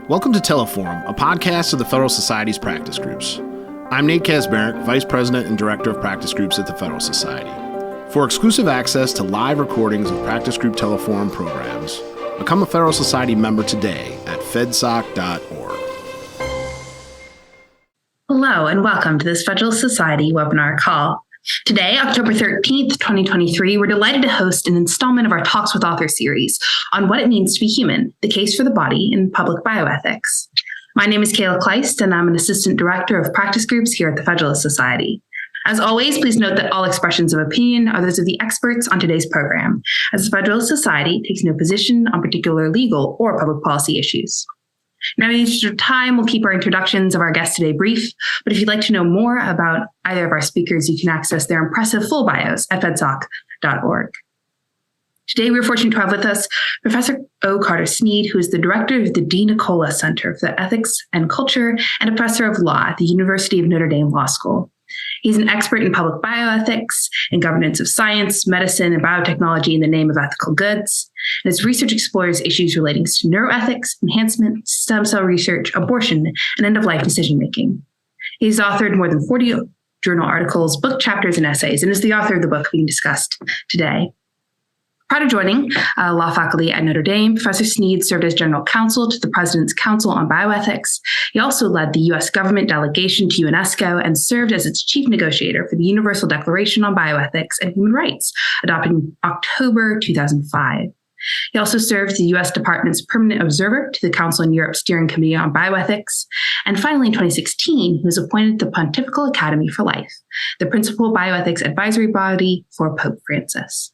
Welcome to Teleforum, a podcast of the Federalist Society's practice groups. I'm Nate Kasbaric, Vice President and Director of Practice Groups at the Federalist Society. For exclusive access to live recordings of practice group Teleforum programs, become a Federalist Society member today at fedsoc.org. Hello, and welcome to this Federalist Society webinar call. Today, October 13th, 2023, we're delighted to host an installment of our Talks with Author series on what it means to be human, the case for the body in public bioethics. My name is Kayla Kleist, and I'm an Assistant Director of Practice Groups here at the Federalist Society. As always, please note that all expressions of opinion are those of the experts on today's program, as the Federalist Society takes no position on particular legal or public policy issues. Now, in the interest of time, we'll keep our introductions of our guests today brief, but if you'd like to know more about either of our speakers, you can access their impressive full bios at fedsoc.org. Today, we're fortunate to have with us Professor O. Carter Snead, who is the director of the D. Nicola Center for Ethics and Culture and a professor of law at the University of Notre Dame Law School. He's an expert in public bioethics and governance of science, medicine, and biotechnology in the name of ethical goods. And his research explores issues relating to neuroethics, enhancement, stem cell research, abortion, and end-of-life decision-making. He's authored more than 40 journal articles, book chapters, and essays, and is the author of the book being discussed today. Prior to joining law faculty at Notre Dame, Professor Snead served as general counsel to the President's Council on Bioethics. He also led the U.S. government delegation to UNESCO and served as its chief negotiator for the Universal Declaration on Bioethics and Human Rights, adopted in October 2005. He also served as the U.S. Department's permanent observer to the Council on Europe Steering Committee on Bioethics. And finally, in 2016, he was appointed to the Pontifical Academy for Life, the principal bioethics advisory body for Pope Francis.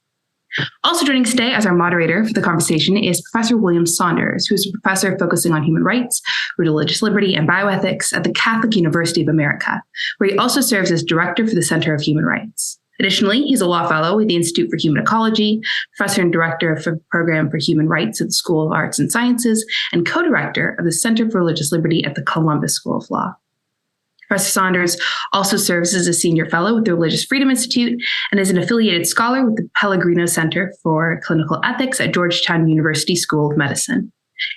Also joining us today as our moderator for the conversation is Professor William Saunders, who is a professor focusing on human rights, religious liberty, and bioethics at the Catholic University of America, where he also serves as director for the Center of Human Rights. Additionally, he's a law fellow with the Institute for Human Ecology, professor and director of the Program for Human Rights at the School of Arts and Sciences, and co-director of the Center for Religious Liberty at the Columbus School of Law. Professor Saunders also serves as a senior fellow with the Religious Freedom Institute and is an affiliated scholar with the Pellegrino Center for Clinical Ethics at Georgetown University School of Medicine.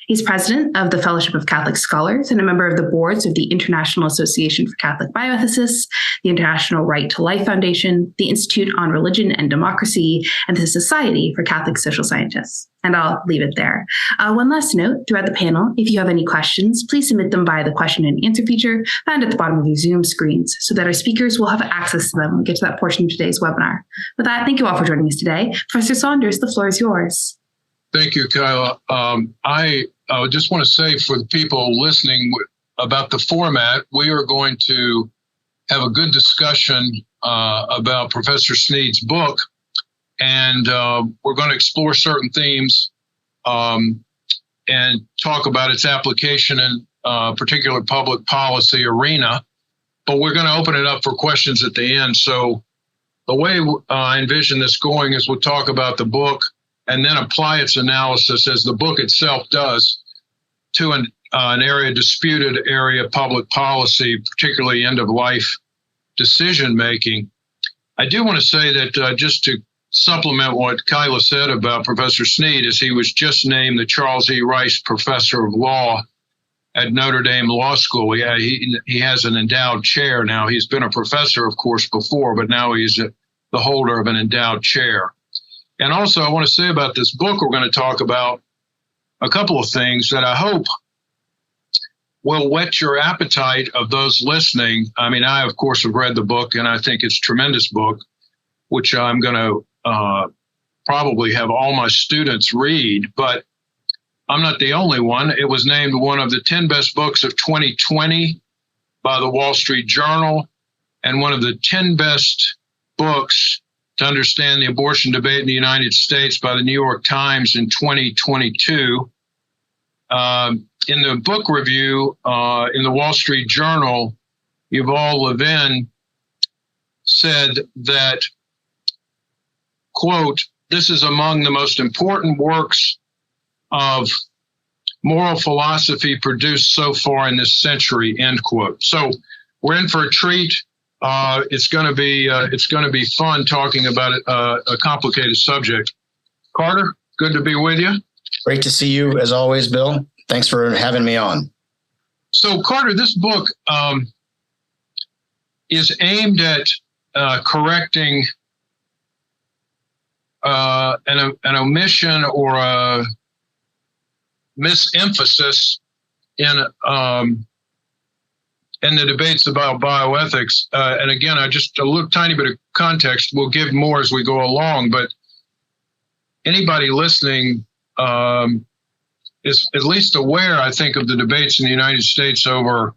He's president of the Fellowship of Catholic Scholars and a member of the boards of the International Association for Catholic Bioethicists, the International Right to Life Foundation, the Institute on Religion and Democracy, and the Society for Catholic Social Scientists. And I'll leave it there. One last note throughout the panel, if you have any questions, please submit them via the question and answer feature found at the bottom of your Zoom screens so that our speakers will have access to them when we get to that portion of today's webinar. With that, thank you all for joining us today. Professor Saunders, the floor is yours. Thank you, Kyla. I just want to say for the people listening about the format, we are going to have a good discussion about Professor Snead's book, and we're going to explore certain themes and talk about its application in a particular public policy arena, but we're going to open it up for questions at the end. So the way I envision this going is we'll talk about the book and then apply its analysis, as the book itself does, to an disputed area of public policy, particularly end-of-life decision-making. I do want to say that just to supplement what Kyla said about Professor Snead, is he was just named the Charles E. Rice Professor of Law at Notre Dame Law School. He has an endowed chair now. He's been a professor, of course, before, but now he's the holder of an endowed chair. And also, I want to say about this book, we're going to talk about a couple of things that I hope will whet your appetite of those listening. I mean, I, of course, have read the book, and I think it's a tremendous book, which I'm going to probably have all my students read, but I'm not the only one. It was named one of the 10 best books of 2020 by the Wall Street Journal, and one of the 10 best books to understand the abortion debate in the United States by the New York Times in 2022. In the book review in the Wall Street Journal, Yuval Levin said that, quote, "This is among the most important works of moral philosophy produced so far in this century," end quote. So we're in for a treat. It's going to be fun talking about a complicated subject. Carter, good to be with you. Great to see you as always, Bill. Thanks for having me on. So, Carter, this book is aimed at correcting an omission or a misemphasis in the debates about bioethics. And again, a little tiny bit of context. We'll give more as we go along, but anybody listening is at least aware, I think, of the debates in the United States over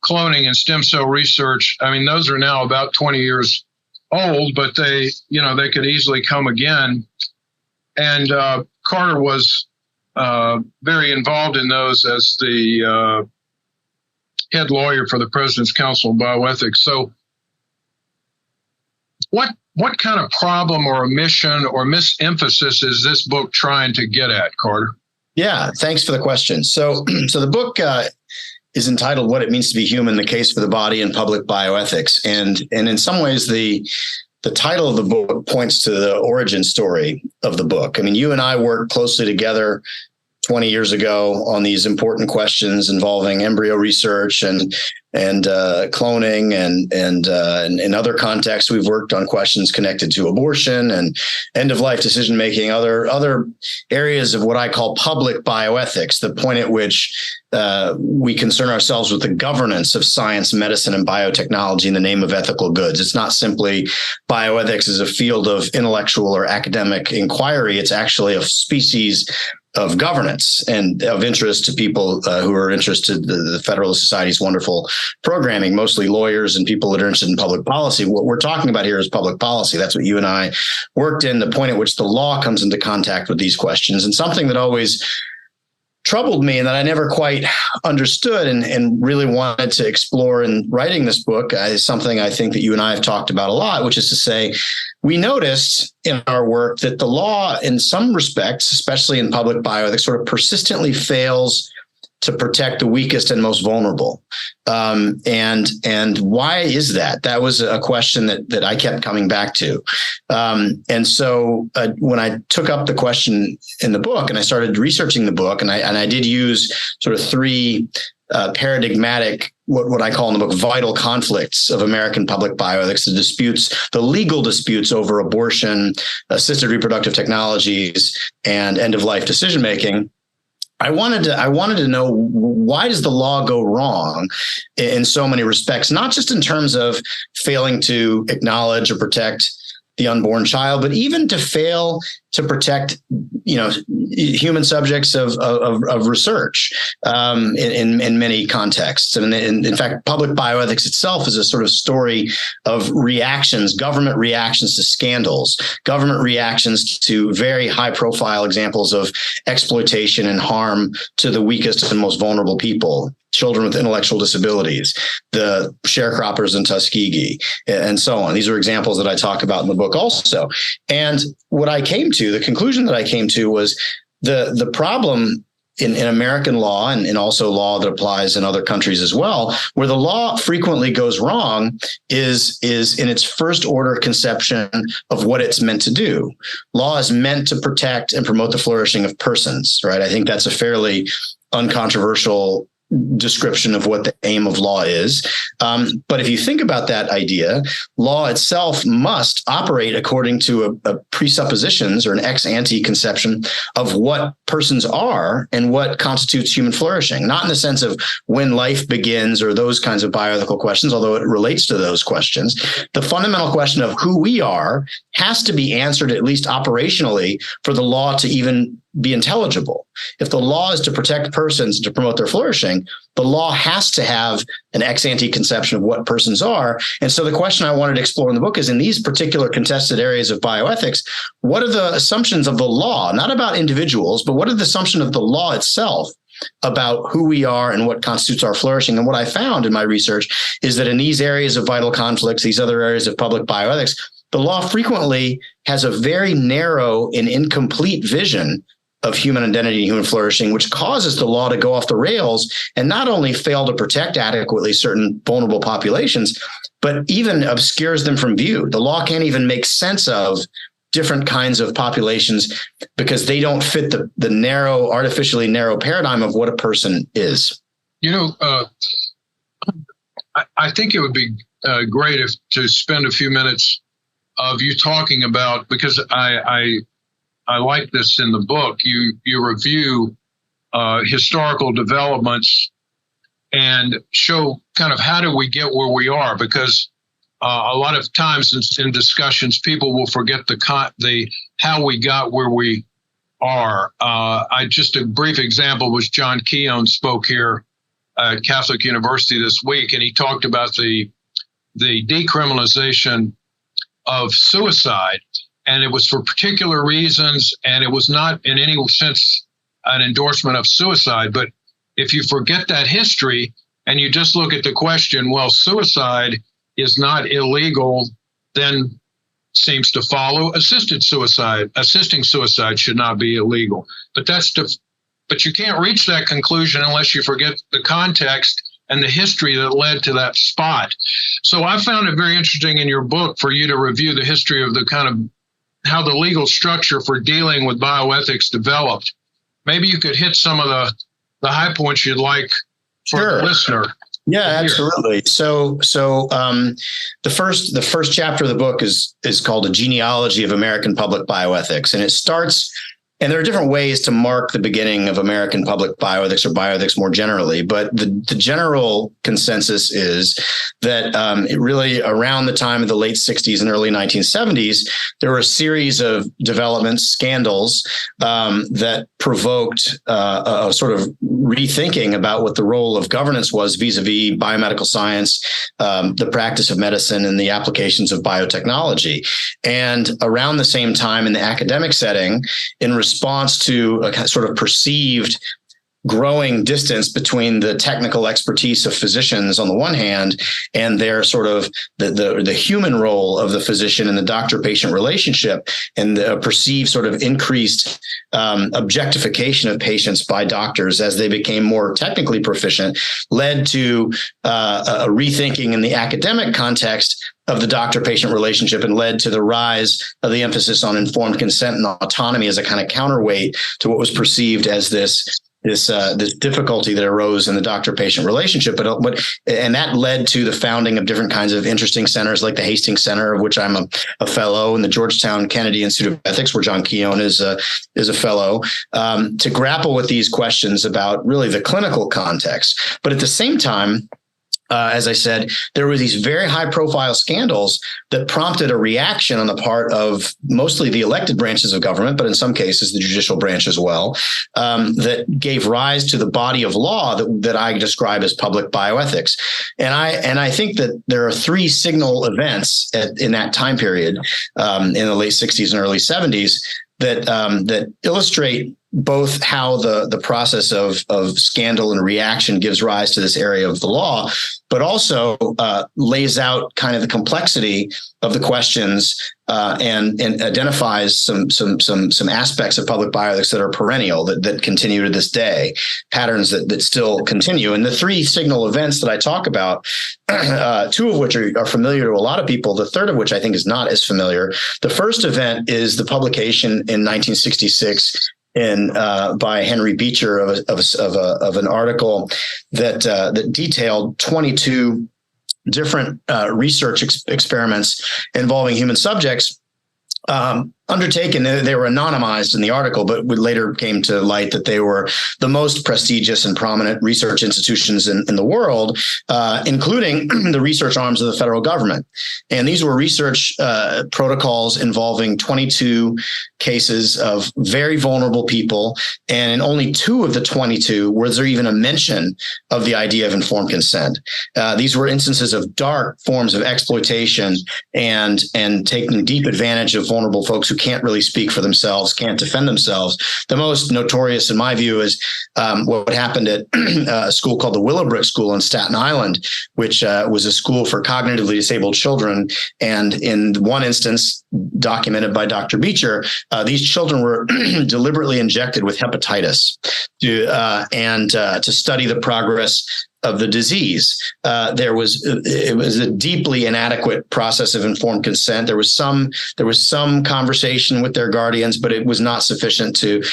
cloning and stem cell research. I mean, those are now about 20 years old, but they could easily come again. And Carter was very involved in those as the head lawyer for the President's Council on Bioethics. So what kind of problem or omission or misemphasis is this book trying to get at, Carter? Yeah, thanks for the question. So the book is entitled "What It Means to Be Human: The Case for the Body in Public Bioethics," and in some ways the title of the book points to the origin story of the book. I mean, you and I worked closely together 20 years ago on these important questions involving embryo research and cloning and in other contexts. We've worked on questions connected to abortion and end of life decision making, other areas of what I call public bioethics, the point at which we concern ourselves with the governance of science, medicine, and biotechnology in the name of ethical goods. It's not simply bioethics as a field of intellectual or academic inquiry. It's actually a species of governance and of interest to people who are interested in the Federalist Society's wonderful programming, mostly lawyers and people that are interested in public policy. What we're talking about here is public policy. That's what you and I worked in, the point at which the law comes into contact with these questions. And something that always troubled me and that I never quite understood and really wanted to explore in writing this book is something I think that you and I have talked about a lot, which is to say, we noticed in our work that the law, in some respects, especially in public bioethics, sort of persistently fails to protect the weakest and most vulnerable. And why is that? That was a question that I kept coming back to. And so when I took up the question in the book and I started researching the book, and I did use sort of three paradigmatic, what I call in the book, vital conflicts of American public bioethics, the legal disputes over abortion, assisted reproductive technologies, and end-of-life decision-making. I wanted to know, why does the law go wrong in so many respects, not just in terms of failing to acknowledge or protect the unborn child, but even to fail to protect, human subjects of research in many contexts. And in fact, public bioethics itself is a sort of story of reactions, government reactions to scandals, government reactions to very high-profile examples of exploitation and harm to the weakest and most vulnerable people, children with intellectual disabilities, the sharecroppers in Tuskegee, and so on. These are examples that I talk about in the book also. And what I came to, the conclusion that I came to, was the problem in American law and also law that applies in other countries as well, where the law frequently goes wrong is in its first order conception of what it's meant to do. Law is meant to protect and promote the flourishing of persons, right? I think that's a fairly uncontroversial description of what the aim of law is. But if you think about that idea, law itself must operate according to a presuppositions or an ex ante conception of what persons are and what constitutes human flourishing, not in the sense of when life begins or those kinds of bioethical questions, although it relates to those questions. The fundamental question of who we are has to be answered, at least operationally, for the law to even be intelligible. If the law is to protect persons and to promote their flourishing, the law has to have an ex ante conception of what persons are. And so the question I wanted to explore in the book is, in these particular contested areas of bioethics, what are the assumptions of the law, not about individuals, but what are the assumptions of the law itself about who we are and what constitutes our flourishing? And what I found in my research is that in these areas of vital conflicts, these other areas of public bioethics, the law frequently has a very narrow and incomplete vision of human identity and human flourishing, which causes the law to go off the rails and not only fail to protect adequately certain vulnerable populations, but even obscures them from view. The law can't even make sense of different kinds of populations because they don't fit the narrow, artificially narrow paradigm of what a person is. I think it would be great to spend a few minutes of you talking about, because I like this in the book. You review historical developments and show kind of how do we get where we are, because a lot of times in discussions, people will forget the how we got where we are. Just a brief example was John Keown spoke here at Catholic University this week, and he talked about the decriminalization of suicide, and it was for particular reasons, and it was not in any sense an endorsement of suicide. But if you forget that history and you just look at the question, well, suicide is not illegal, then seems to follow assisting suicide should not be illegal. But you can't reach that conclusion unless you forget the context and the history that led to that spot. So I found it very interesting in your book for you to review the history of the kind of how the legal structure for dealing with bioethics developed. Maybe you could hit some of the high points you'd like for the listener. Yeah, absolutely. So the first chapter of the book is called A Genealogy of American Public Bioethics, and it starts. And there are different ways to mark the beginning of American public bioethics or bioethics more generally. But the general consensus is that it really around the time of the late 60s and early 1970s, there were a series of developments, scandals that provoked a sort of rethinking about what the role of governance was vis-a-vis biomedical science, the practice of medicine, and the applications of biotechnology. And around the same time in the academic setting, in response to a sort of perceived growing distance between the technical expertise of physicians on the one hand and their sort of the human role of the physician in the doctor-patient relationship, and the perceived sort of increased objectification of patients by doctors as they became more technically proficient, led to a rethinking in the academic context of the doctor-patient relationship, and led to the rise of the emphasis on informed consent and autonomy as a kind of counterweight to what was perceived as this difficulty that arose in the doctor-patient relationship. And that led to the founding of different kinds of interesting centers, like the Hastings Center, of which I'm a fellow, and the Georgetown Kennedy Institute of Ethics, where John Keown is a fellow, to grapple with these questions about really the clinical context. But at the same time, as I said, there were these very high-profile scandals that prompted a reaction on the part of mostly the elected branches of government, but in some cases the judicial branch as well, that gave rise to the body of law that I describe as public bioethics. And I think that there are three signal events in that time period, in the late 60s and early 70s, that illustrate both how the process of scandal and reaction gives rise to this area of the law, but also lays out kind of the complexity of the questions and identifies some aspects of public bioethics that are perennial, that continue to this day, patterns that still continue. And the three signal events that I talk about, two of which are familiar to a lot of people, the third of which I think is not as familiar. The first event is the publication in 1966 by Henry Beecher of an article that detailed 22 different research experiments involving human subjects undertaken. They were anonymized in the article, but later came to light that they were the most prestigious and prominent research institutions in the world, including the research arms of the federal government. And these were research protocols involving 22 cases of very vulnerable people. And in only 2 of the 22 was there even a mention of the idea of informed consent. These were instances of dark forms of exploitation and taking deep advantage of vulnerable folks who can't really speak for themselves, can't defend themselves. The most notorious, in my view, is what happened at a school called the Willowbrook School in Staten Island, which was a school for cognitively disabled children. And in one instance, documented by Dr. Beecher, these children were deliberately injected with hepatitis to study the progress of the disease. It was a deeply inadequate process of informed consent. There was some conversation with their guardians, but it was not sufficient to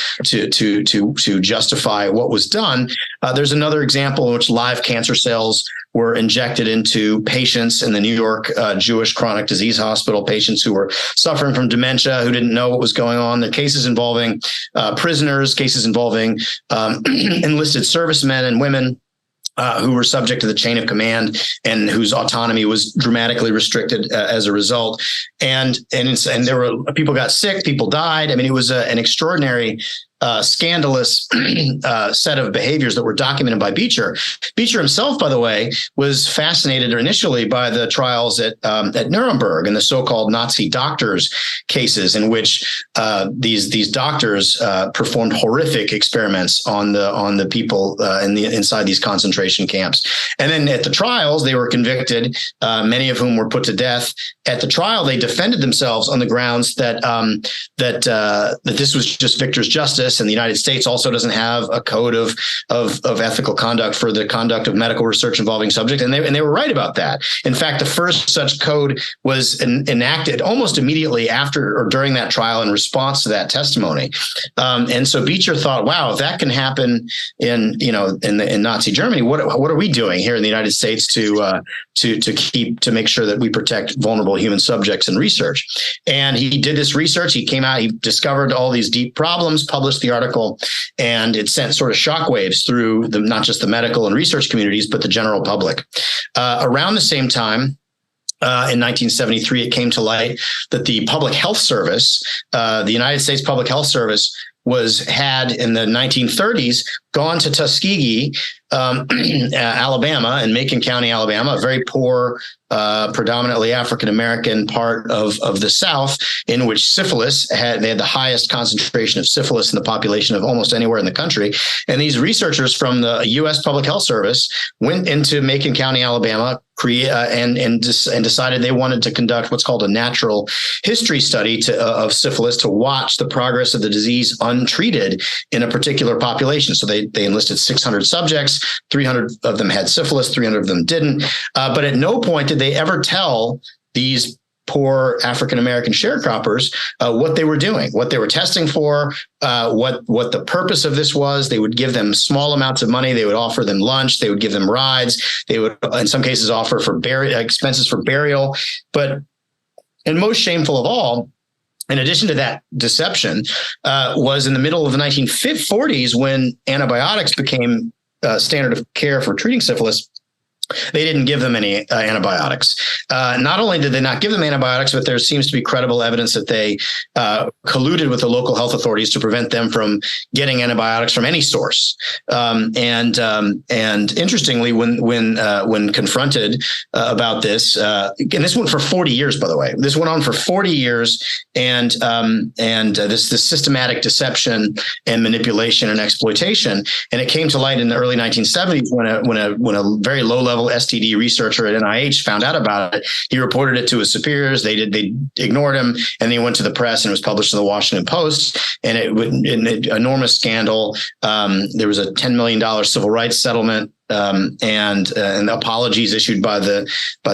justify what was done. There's another example in which live cancer cells were injected into patients in the New York Jewish Chronic Disease Hospital, patients who were suffering from dementia, who didn't know what was going on. The cases involving prisoners, cases involving enlisted servicemen and women who were subject to the chain of command and whose autonomy was dramatically restricted as a result. And there were people got sick, people died. I mean, it was an extraordinary scandalous set of behaviors that were documented by Beecher. Beecher himself, by the way, was fascinated initially by the trials at Nuremberg and the so-called Nazi doctors cases, in which these doctors performed horrific experiments on the people inside these concentration camps. And then at the trials, they were convicted, many of whom were put to death. At the trial, they defended themselves on the grounds that this was just victor's justice. And the United States also doesn't have a code of ethical conduct for the conduct of medical research involving subject. And they were right about that. In fact, the first such code was enacted almost immediately after or during that trial in response to that testimony. And so Beecher thought, wow, if that can happen in Nazi Germany, what are we doing here in the United States to make sure that we protect vulnerable human subjects in research? And he did this research. He came out, he discovered all these deep problems, published the article, and it sent sort of shockwaves through not just the medical and research communities, but the general public. Around the same time, in 1973, it came to light that the Public Health Service, the United States Public Health Service, had in the 1930s gone to Tuskegee, Alabama, and Macon County, Alabama, a very poor, predominantly African-American part of the South, in which syphilis they had the highest concentration of syphilis in the population of almost anywhere in the country. And these researchers from the U.S. Public Health Service went into Macon County, Alabama, and decided they wanted to conduct what's called a natural history study of syphilis to watch the progress of the disease untreated in a particular population. So they enlisted 600 subjects. 300 of them had syphilis, 300 of them didn't. But at no point did they ever tell these poor African-American sharecroppers what they were doing, what they were testing for, what the purpose of this was. They would give them small amounts of money. They would offer them lunch. They would give them rides. They would, in some cases, offer for expenses for burial. But, and most shameful of all, in addition to that deception, was in the middle of the 1940s when antibiotics became standard of care for treating syphilis. They didn't give them any antibiotics. Not only did they not give them antibiotics, but there seems to be credible evidence that they colluded with the local health authorities to prevent them from getting antibiotics from any source. And interestingly, when confronted about this, and this went for 40 years, by the way, this went on for 40 years, and this systematic deception and manipulation and exploitation, and it came to light in the early 1970s when a very low level STD researcher at NIH found out about it. He reported it to his superiors. They ignored him, and then he went to the press and it was published in the Washington Post. And an enormous scandal. There was a $10 million civil rights settlement. And apologies issued by the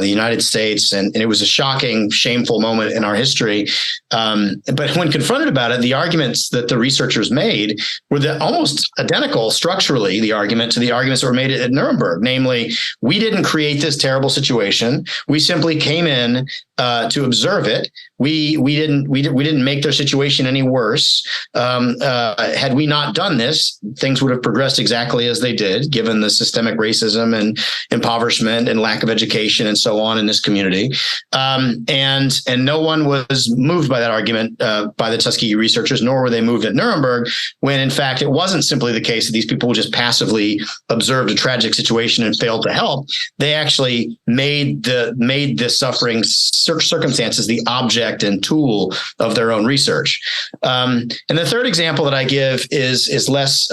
United States, and it was a shocking, shameful moment in our history. But when confronted about it, the arguments that the researchers made were almost identical structurally. The arguments that were made at Nuremberg, namely, we didn't create this terrible situation. We simply came in to observe it. We didn't make their situation any worse. Had we not done this, things would have progressed exactly as they did, given the systemic racism and impoverishment and lack of education and so on in this community. And no one was moved by that argument by the Tuskegee researchers, nor were they moved at Nuremberg, when in fact it wasn't simply the case that these people just passively observed a tragic situation and failed to help. They actually made the suffering circumstances the object and tool of their own research. And the third example that I give is less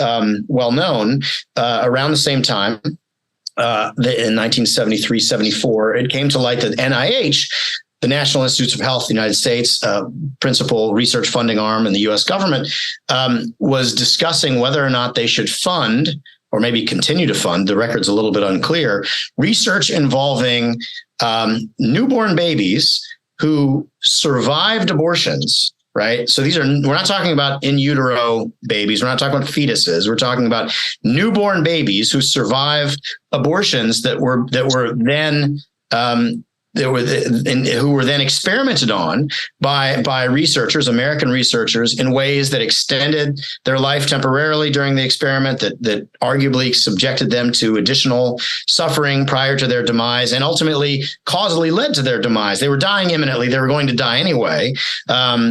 well known. Around the same time, in 1973-74, it came to light that NIH, the National Institutes of Health, the United States, principal research funding arm in the U.S. government, was discussing whether or not they should fund or maybe continue to fund, the record's a little bit unclear, research involving newborn babies who survived abortions, right? So we're not talking about in utero babies. We're not talking about fetuses. We're talking about newborn babies who survive abortions that were then who were then experimented on by researchers, American researchers, in ways that extended their life temporarily during the experiment, that arguably subjected them to additional suffering prior to their demise, and ultimately causally led to their demise. They were dying imminently. They were going to die anyway,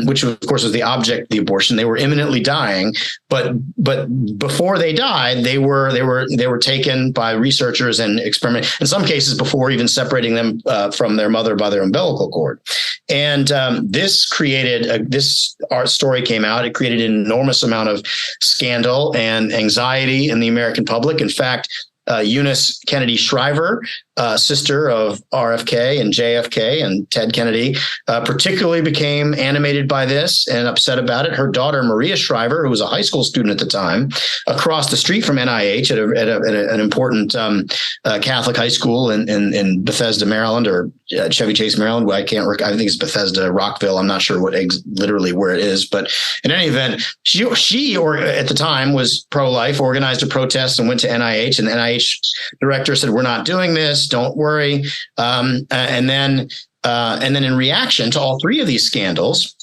which of course was the object of the abortion. They were imminently dying, but before they died, they were taken by researchers and experiment, in some cases before even separating them from their mother by their umbilical cord. And this created our story came out. It created an enormous amount of scandal and anxiety in the American public. In fact, Eunice Kennedy Shriver, sister of RFK and JFK and Ted Kennedy, particularly became animated by this and upset about it. Her daughter, Maria Shriver, who was a high school student at the time, across the street from NIH at an important Catholic high school in Bethesda, Maryland, or Chevy Chase, Maryland. I think it's Bethesda, Rockville. I'm not sure literally where it is, but in any event, she at the time was pro-life, organized a protest and went to NIH, and the NIH director said, "We're not doing this. Don't worry." And then in reaction to all three of these scandals,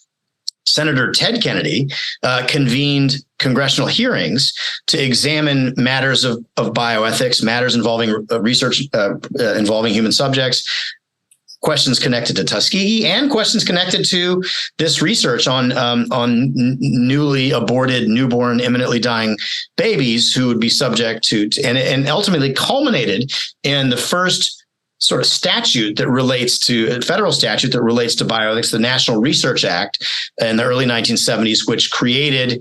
Senator Ted Kennedy convened congressional hearings to examine matters of bioethics, matters involving research involving human subjects, questions connected to Tuskegee, and questions connected to this research on newly aborted, newborn, imminently dying babies who would be subject to and ultimately culminated in the first sort of statute that relates to a federal statute that relates to bioethics, the National Research Act in the early 1970s, which put in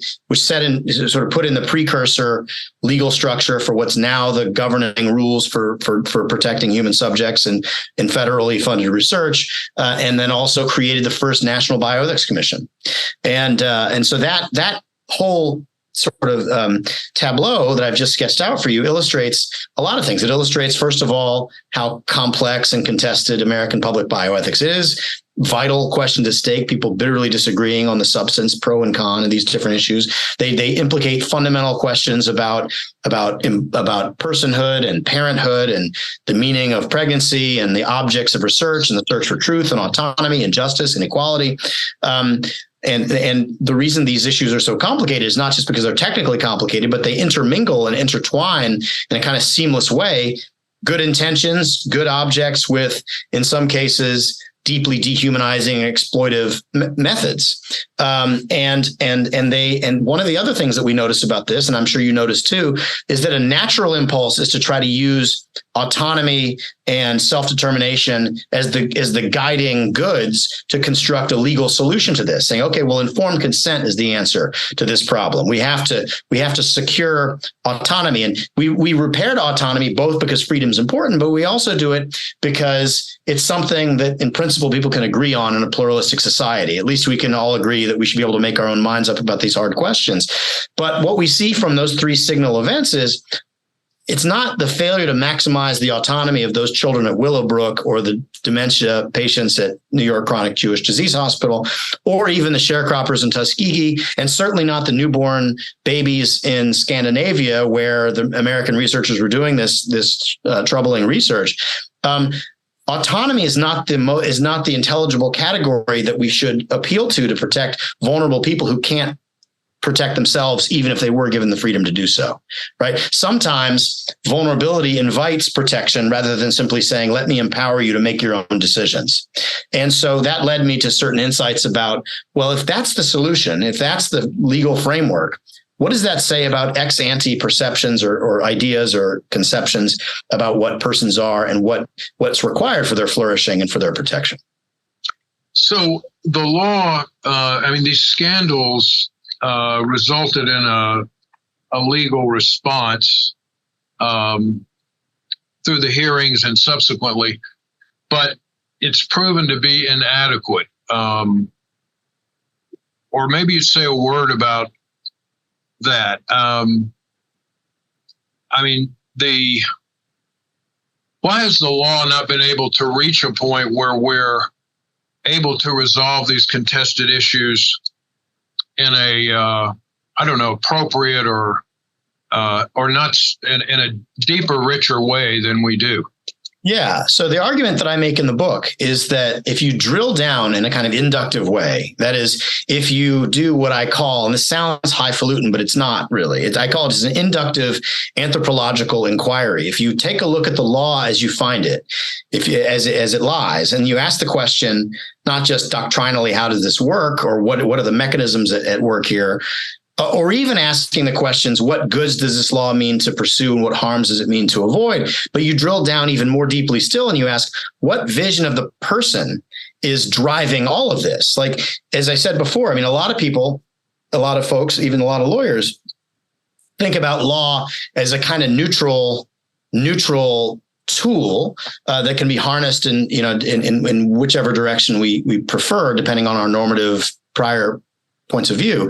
the precursor legal structure for what's now the governing rules for protecting human subjects and in federally funded research, and then also created the first National Bioethics Commission. And so that whole sort of tableau that I've just sketched out for you illustrates a lot of things. It illustrates, first of all, how complex and contested American public bioethics is. Vital questions at stake, people bitterly disagreeing on the substance, pro and con of these different issues. They implicate fundamental questions about personhood and parenthood and the meaning of pregnancy and the objects of research and the search for truth and autonomy and justice and equality. And the reason these issues are so complicated is not just because they're technically complicated, but they intermingle and intertwine in a kind of seamless way. Good intentions, good objects with, in some cases, deeply dehumanizing and exploitive methods. And one of the other things that we notice about this, and I'm sure you notice too, is that a natural impulse is to try to use autonomy and self-determination as the guiding goods to construct a legal solution to this, saying, okay, well, informed consent is the answer to this problem. We have to secure autonomy. And we repaired autonomy both because freedom is important, but we also do it because it's something that in principle people can agree on in a pluralistic society. At least we can all agree that we should be able to make our own minds up about these hard questions. But what we see from those three signal events is it's not the failure to maximize the autonomy of those children at Willowbrook or the dementia patients at New York Chronic Jewish Disease Hospital, or even the sharecroppers in Tuskegee, and certainly not the newborn babies in Scandinavia where the American researchers were doing this troubling research. Autonomy is not the intelligible category that we should appeal to protect vulnerable people who can't protect themselves, even if they were given the freedom to do so, right? Sometimes vulnerability invites protection rather than simply saying, let me empower you to make your own decisions. And so that led me to certain insights about, well, if that's the solution, if that's the legal framework, what does that say about ex ante perceptions or ideas or conceptions about what persons are and what's required for their flourishing and for their protection? So the law, these scandals resulted in a legal response through the hearings and subsequently, but it's proven to be inadequate. Or maybe you'd say a word about that. I mean, why has the law not been able to reach a point where we're able to resolve these contested issues in a, appropriate or not in a deeper, richer way than we do? Yeah. So the argument that I make in the book is that if you drill down in a kind of inductive way, that is, if you do what I call, and this sounds highfalutin, but it's not really, I call it as an inductive anthropological inquiry. If you take a look at the law as you find it, as it lies, and you ask the question, not just doctrinally, how does this work, or what are the mechanisms at work here, or even asking the questions, what goods does this law mean to pursue and what harms does it mean to avoid? But you drill down even more deeply still and you ask, what vision of the person is driving all of this? Like, as I said before, I mean, a lot of people, a lot of folks, even a lot of lawyers think about law as a kind of neutral tool that can be harnessed in whichever direction we prefer, depending on our normative prior points of view.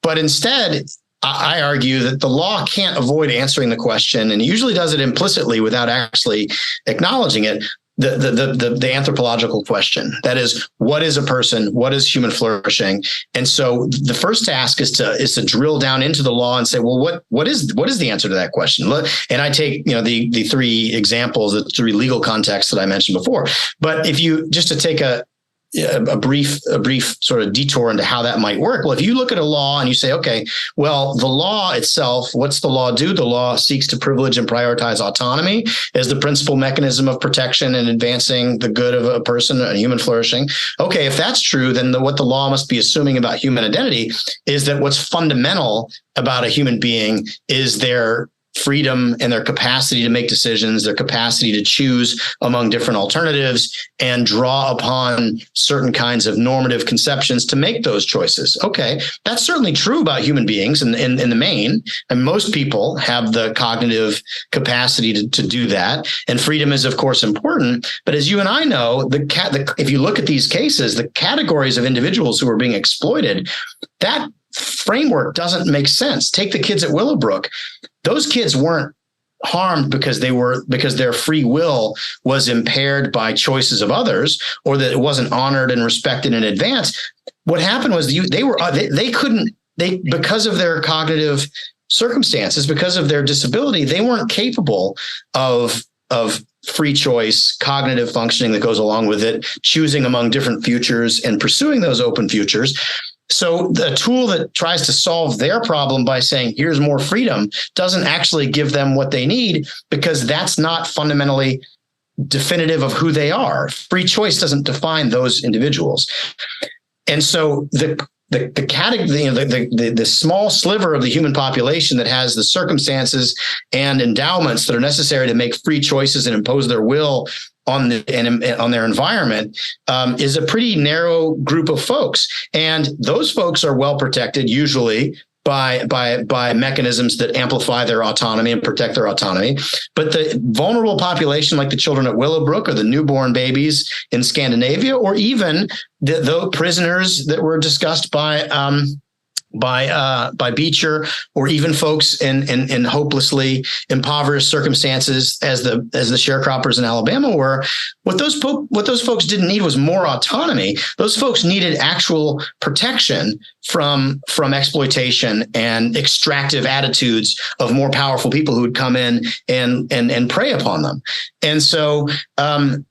But instead, I argue that the law can't avoid answering the question, and it usually does it implicitly without actually acknowledging it, the anthropological question. That is, what is a person? What is human flourishing? And so the first task is to drill down into the law and say, well, what is the answer to that question? And I take, the three examples, the three legal contexts that I mentioned before. But if you, just to take a brief sort of detour into how that might work. Well, if you look at a law and you say, okay, well, the law itself, what's the law do? The law seeks to privilege and prioritize autonomy as the principal mechanism of protection and advancing the good of a person and human flourishing. Okay, if that's true, then what the law must be assuming about human identity is that what's fundamental about a human being is their freedom and their capacity to make decisions, their capacity to choose among different alternatives and draw upon certain kinds of normative conceptions to make those choices. Okay, that's certainly true about human beings in the main, and most people have the cognitive capacity to do that. And freedom is, of course, important. But as you and I know, if you look at these cases, the categories of individuals who are being exploited, that framework doesn't make sense. Take the kids at Willowbrook. Those kids weren't harmed because their free will was impaired by choices of others, or that it wasn't honored and respected in advance. What happened was because of their cognitive circumstances, because of their disability, they weren't capable of free choice, cognitive functioning that goes along with it, choosing among different futures and pursuing those open futures. So the tool that tries to solve their problem by saying, here's more freedom, doesn't actually give them what they need, because that's not fundamentally definitive of who they are. Free choice doesn't define those individuals. And so the small sliver of the human population that has the circumstances and endowments that are necessary to make free choices and impose their will on their environment is a pretty narrow group of folks. And those folks are well protected usually by mechanisms that amplify their autonomy and protect their autonomy. But the vulnerable population, like the children at Willowbrook or the newborn babies in Scandinavia, or even the prisoners that were discussed by Beecher, or even folks in hopelessly impoverished circumstances as the sharecroppers in Alabama were, what those folks didn't need was more autonomy. Those folks needed actual protection from exploitation and extractive attitudes of more powerful people who would come in and prey upon them. And so the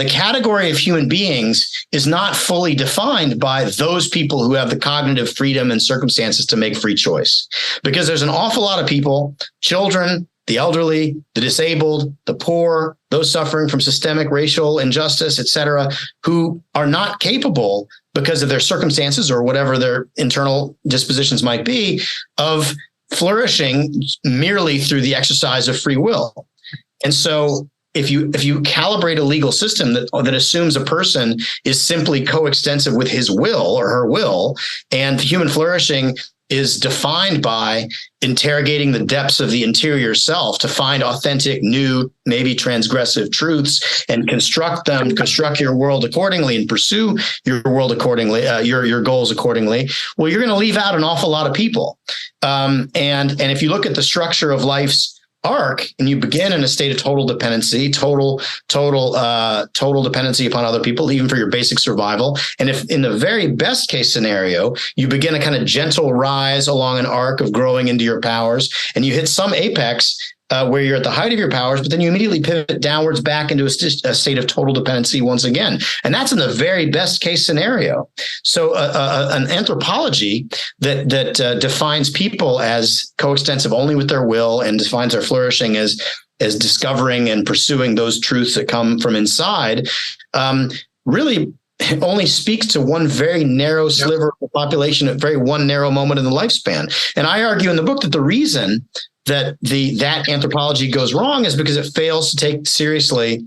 category of human beings is not fully defined by those people who have the cognitive freedom and circumstances to make free choice, because there's an awful lot of people, children, the elderly, the disabled, the poor, those suffering from systemic racial injustice, et cetera, who are not capable, because of their circumstances or whatever their internal dispositions might be, of flourishing merely through the exercise of free will. And so if you calibrate a legal system that assumes a person is simply coextensive with his will or her will, and human flourishing is defined by interrogating the depths of the interior self to find authentic, new, maybe transgressive truths and construct your world accordingly and pursue your world accordingly, your goals accordingly, well, you're going to leave out an awful lot of people. And if you look at the structure of life's arc, and you begin in a state of total dependency, total dependency upon other people, even for your basic survival. And if in the very best case scenario, you begin a kind of gentle rise along an arc of growing into your powers, and you hit some apex where you're at the height of your powers, but then you immediately pivot downwards back into a state of total dependency once again. And that's in the very best case scenario. So an anthropology that defines people as coextensive only with their will and defines their flourishing as discovering and pursuing those truths that come from inside, really only speaks to one very narrow sliver of the population at one narrow moment in the lifespan. And I argue in the book that the reason that that anthropology goes wrong is because it fails to take seriously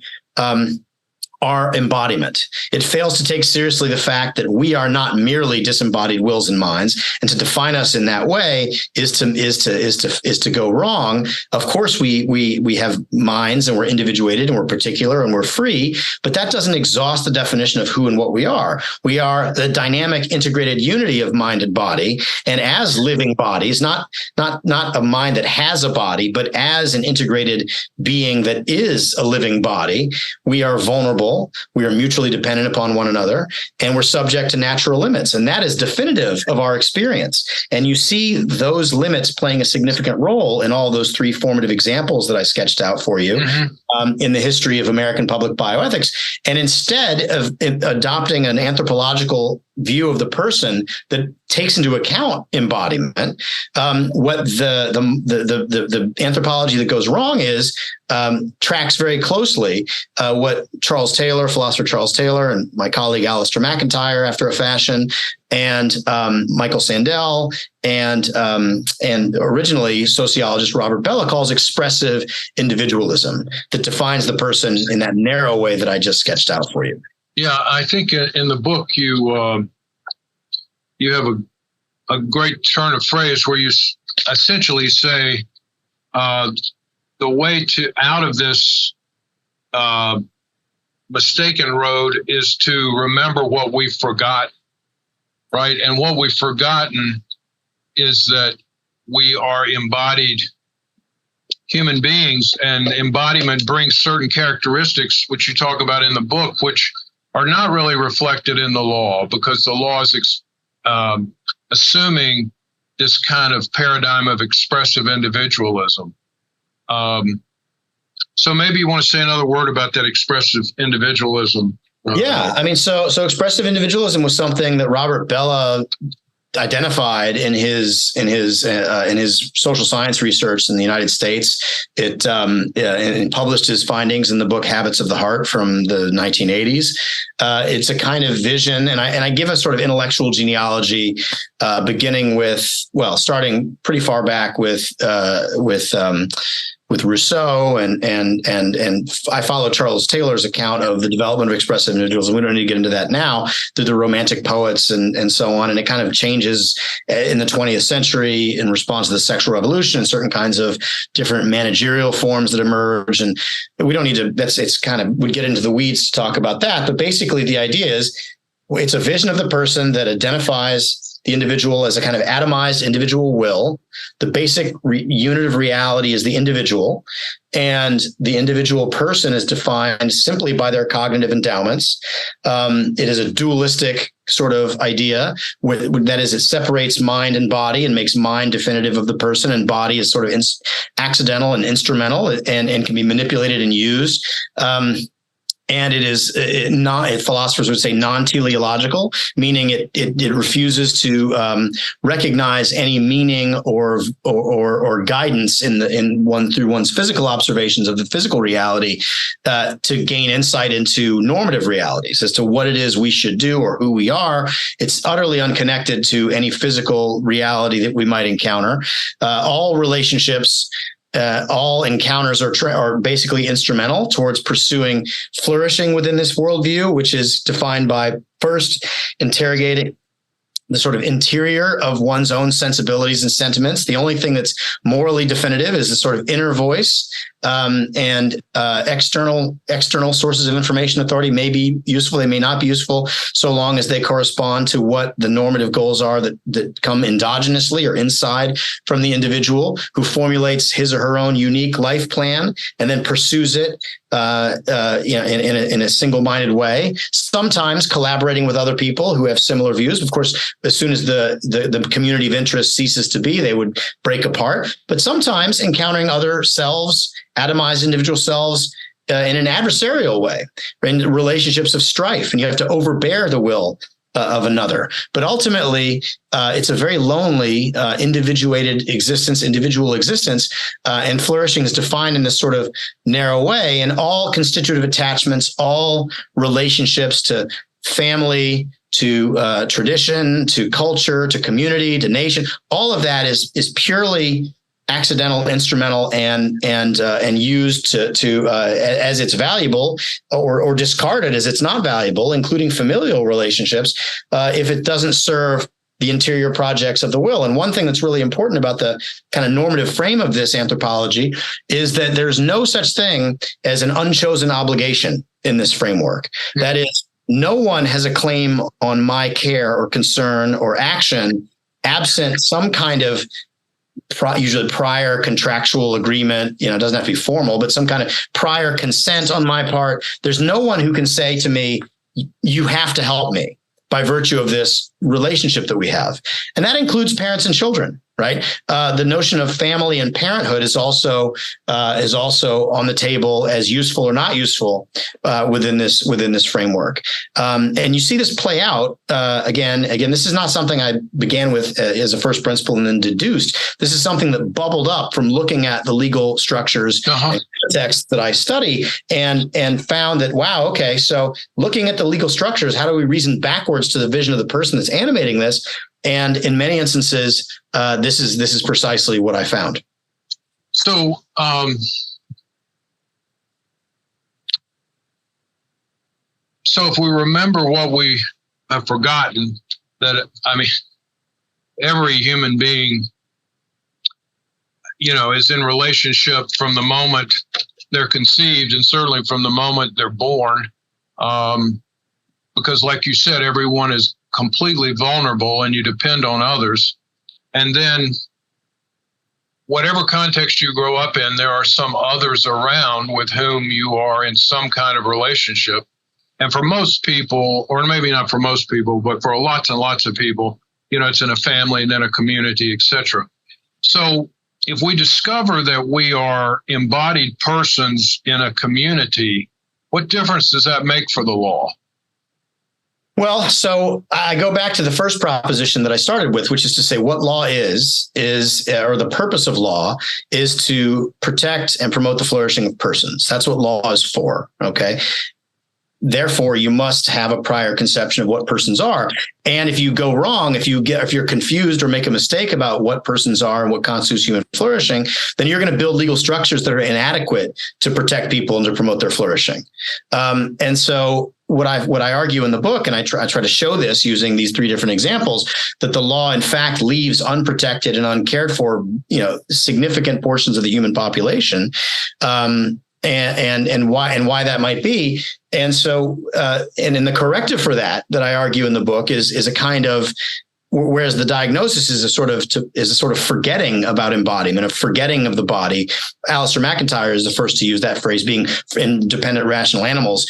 our embodiment. It fails to take seriously the fact that we are not merely disembodied wills and minds, and to define us in that way is to go wrong. Of course, we have minds, and we're individuated, and we're particular, and we're free, but that doesn't exhaust the definition of who and what we are. We are the dynamic, integrated unity of mind and body, and as living bodies, not a mind that has a body, but as an integrated being that is a living body, we are vulnerable. We are mutually dependent upon one another, and we're subject to natural limits. And that is definitive of our experience. And you see those limits playing a significant role in all those three formative examples that I sketched out for you in the history of American public bioethics. And instead of adopting an anthropological view of the person that takes into account embodiment, what the anthropology that goes wrong is tracks very closely what philosopher Charles Taylor, and my colleague Alistair McIntyre, after a fashion, and Michael Sandel, and originally sociologist Robert Bellah calls expressive individualism, that defines the person in that narrow way that I just sketched out for you. Yeah, I think in the book you have a great turn of phrase where you essentially say the way out of this mistaken road is to remember what we've forgotten, right? And what we've forgotten is that we are embodied human beings, and embodiment brings certain characteristics, which you talk about in the book, which are not really reflected in the law, because the law is assuming this kind of paradigm of expressive individualism. So maybe you want to say another word about that expressive individualism. Yeah, I mean, so expressive individualism was something that Robert Bellah identified in his social science research in the United States. And published his findings in the book Habits of the Heart from the 1980s. It's a kind of vision, and I give a sort of intellectual genealogy, beginning starting pretty far back with Rousseau, and I follow Charles Taylor's account of the development of expressive individualism. We don't need to get into that now, through the Romantic poets and so on. And it kind of changes in the 20th century in response to the sexual revolution and certain kinds of different managerial forms that emerge. And we don't need to, we'd get into the weeds to talk about that. But basically the idea is it's a vision of the person that identifies the individual as a kind of atomized individual will. The basic unit of reality is the individual, and the individual person is defined simply by their cognitive endowments. It is a dualistic sort of idea, that is, it separates mind and body and makes mind definitive of the person, and body is sort of accidental and instrumental and can be manipulated and used. And it is philosophers would say non-teleological, meaning it refuses to recognize any meaning or guidance through one's physical observations of the physical reality to gain insight into normative realities as to what it is we should do or who we are. It's utterly unconnected to any physical reality that we might encounter. All relationships. All encounters are basically instrumental towards pursuing flourishing within this worldview, which is defined by first interrogating the sort of interior of one's own sensibilities and sentiments. The only thing that's morally definitive is the sort of inner voice, and external sources of information authority may be useful. They may not be useful so long as they correspond to what the normative goals are that come endogenously or inside from the individual who formulates his or her own unique life plan and then pursues it in a single-minded way, sometimes collaborating with other people who have similar views. Of course, as soon as the community of interest ceases to be, they would break apart. But sometimes encountering other selves, atomized individual selves, in an adversarial way, in relationships of strife, and you have to overbear the will of another. But ultimately, it's a very lonely, individual existence, and flourishing is defined in this sort of narrow way. And all constitutive attachments, all relationships to family, to tradition, to culture, to community, to nation, all of that is purely accidental, instrumental, and used to as it's valuable, or discarded as it's not valuable, including familial relationships, if it doesn't serve the interior projects of the will. And one thing that's really important about the kind of normative frame of this anthropology is that there's no such thing as an unchosen obligation in this framework. Mm-hmm. That is, no one has a claim on my care or concern or action absent some kind of usually prior contractual agreement. It doesn't have to be formal, but some kind of prior consent on my part. There's no one who can say to me, you have to help me by virtue of this relationship that we have. And that includes parents and children, right? The notion of family and parenthood is also on the table as useful or not useful within this framework. And you see this play out again. This is not something I began with as a first principle and then deduced. This is something that bubbled up from looking at the legal structures and texts that I study, and found that, wow, okay, so looking at the legal structures, how do we reason backwards to the vision of the person that's animating this? And in many instances, this is precisely what I found. So, if we remember what we have forgotten, every human being, is in relationship from the moment they're conceived, and certainly from the moment they're born, because, like you said, everyone is completely vulnerable, and you depend on others. And then whatever context you grow up in, there are some others around with whom you are in some kind of relationship. And for most people, or maybe not for most people, but for lots and lots of people, it's in a family and then a community, etc. So if we discover that we are embodied persons in a community, what difference does that make for the law? Well, so I go back to the first proposition that I started with, which is to say what law is, or the purpose of law is to protect and promote the flourishing of persons. That's what law is for. Okay. Therefore, you must have a prior conception of what persons are. And if you go wrong, if you're confused or make a mistake about what persons are and what constitutes human flourishing, then you're going to build legal structures that are inadequate to protect people and to promote their flourishing. And so what I argue in the book, and I try to show this using these three different examples, that the law in fact leaves unprotected and uncared for, significant portions of the human population, and why that might be. And so, and in the corrective for that I argue in the book is a kind of, whereas the diagnosis is a sort of forgetting about embodiment, a forgetting of the body. Alistair McIntyre is the first to use that phrase, being in Dependent Rational Animals.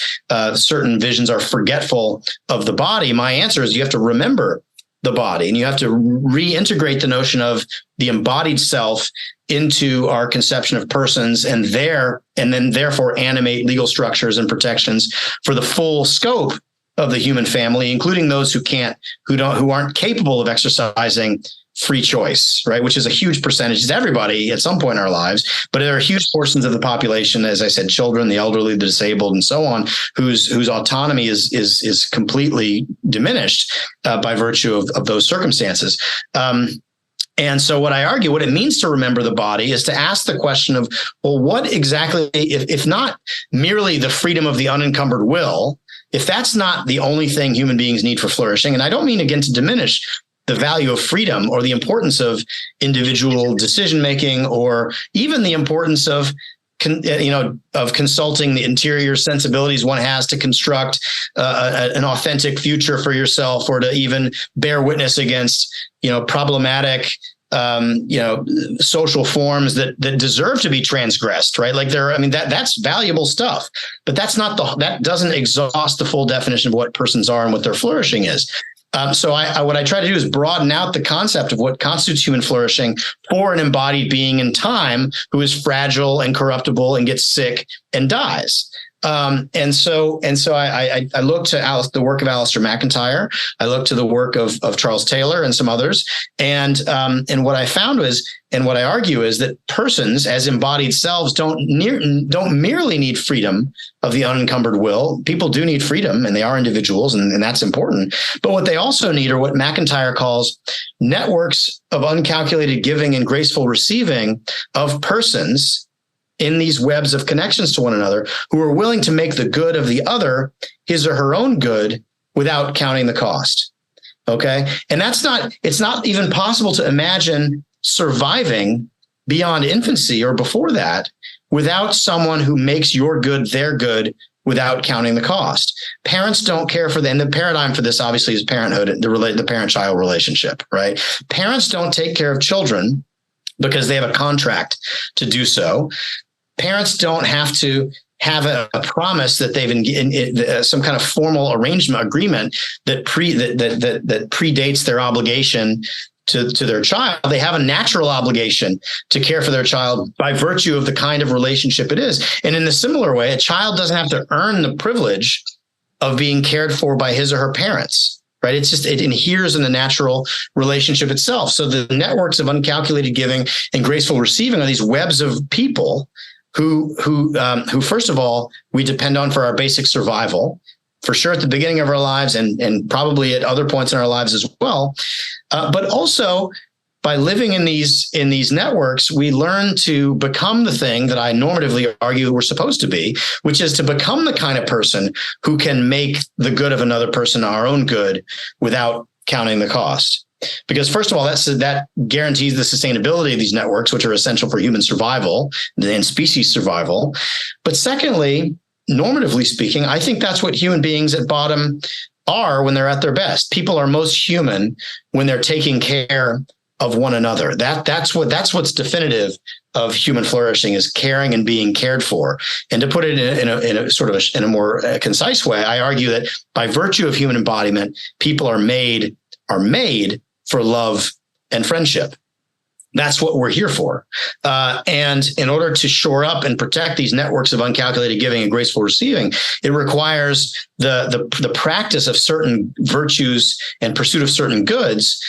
Certain visions are forgetful of the body. My answer is you have to remember the body, and you have to reintegrate the notion of the embodied self into our conception of persons, and then therefore animate legal structures and protections for the full scope of the human family, including those who aren't capable of exercising free choice, right? Which is a huge percentage. It's everybody at some point in our lives, but there are huge portions of the population, as I said, children, the elderly, the disabled, and so on, whose autonomy is completely diminished by virtue of those circumstances. And so what I argue, what it means to remember the body is to ask the question of, well, what exactly, if not merely the freedom of the unencumbered will, if that's not the only thing human beings need for flourishing, and I don't mean, again, to diminish the value of freedom or the importance of individual decision making, or even the importance of consulting the interior sensibilities one has to construct an authentic future for yourself, or to even bear witness against, problematic, social forms that deserve to be transgressed, right? Like that's valuable stuff, but that doesn't exhaust the full definition of what persons are and what their flourishing is. So what I try to do is broaden out the concept of what constitutes human flourishing for an embodied being in time who is fragile and corruptible and gets sick and dies. And so I look to the work of Alistair McIntyre. I look to the work of Charles Taylor and some others. And what I found was, and what I argue is, that persons as embodied selves don't merely need freedom of the unencumbered will. People do need freedom, and they are individuals, and that's important. But what they also need are what McIntyre calls networks of uncalculated giving and graceful receiving of persons in these webs of connections to one another, who are willing to make the good of the other his or her own good without counting the cost. Okay. And it's not even possible to imagine surviving beyond infancy or before that without someone who makes your good their good without counting the cost. Parents don't care for them. And the paradigm for this obviously is parenthood, the parent-child relationship, right? Parents don't take care of children because they have a contract to do so. Parents don't have to have a promise that they've in some kind of formal agreement that predates their obligation to their child. They have a natural obligation to care for their child by virtue of the kind of relationship it is. And in a similar way, a child doesn't have to earn the privilege of being cared for by his or her parents. Right. It inheres in the natural relationship itself. So the networks of uncalculated giving and graceful receiving are these webs of people who first of all, we depend on for our basic survival, for sure at the beginning of our lives, and probably at other points in our lives as well. But also by living in these networks, we learn to become the thing that I normatively argue we're supposed to be, which is to become the kind of person who can make the good of another person our own good without counting the cost. Because first of all, that guarantees the sustainability of these networks, which are essential for human survival and species survival. But secondly, normatively speaking, I think that's what human beings at bottom are when they're at their best. People are most human when they're taking care of one another. That's what's definitive of human flourishing, is caring and being cared for. And to put it in a more concise way, I argue that by virtue of human embodiment, people are made for love and friendship. That's what we're here for. And in order to shore up and protect these networks of uncalculated giving and graceful receiving, it requires the practice of certain virtues and pursuit of certain goods,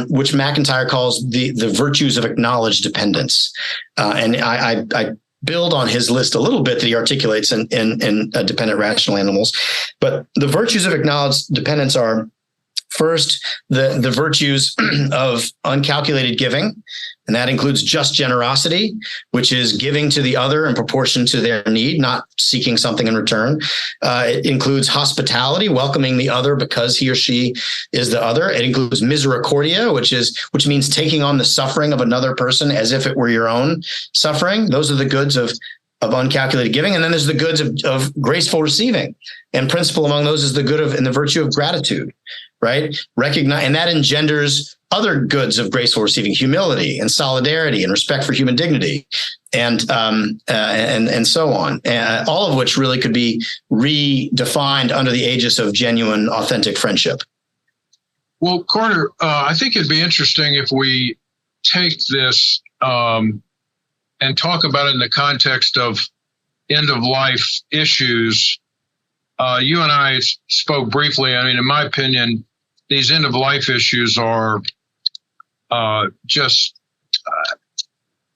which McIntyre calls the virtues of acknowledged dependence. And I build on his list a little bit that he articulates in Dependent Rational Animals. But the virtues of acknowledged dependence are, first, the virtues of uncalculated giving, and that includes just generosity, which is giving to the other in proportion to their need, not seeking something in return. It includes hospitality, welcoming the other because he or she is the other. It includes misericordia, which means taking on the suffering of another person as if it were your own suffering. Those are the goods of uncalculated giving. And then there's the goods of graceful receiving. And principal among those is the good of and the virtue of gratitude. Right? And that engenders other goods of graceful receiving: humility and solidarity and respect for human dignity, and so on. All of which really could be redefined under the aegis of genuine, authentic friendship. Well, Carter, I think it'd be interesting if we take this and talk about it in the context of end-of-life issues. You and I spoke briefly. I mean, in my opinion, these end-of-life issues are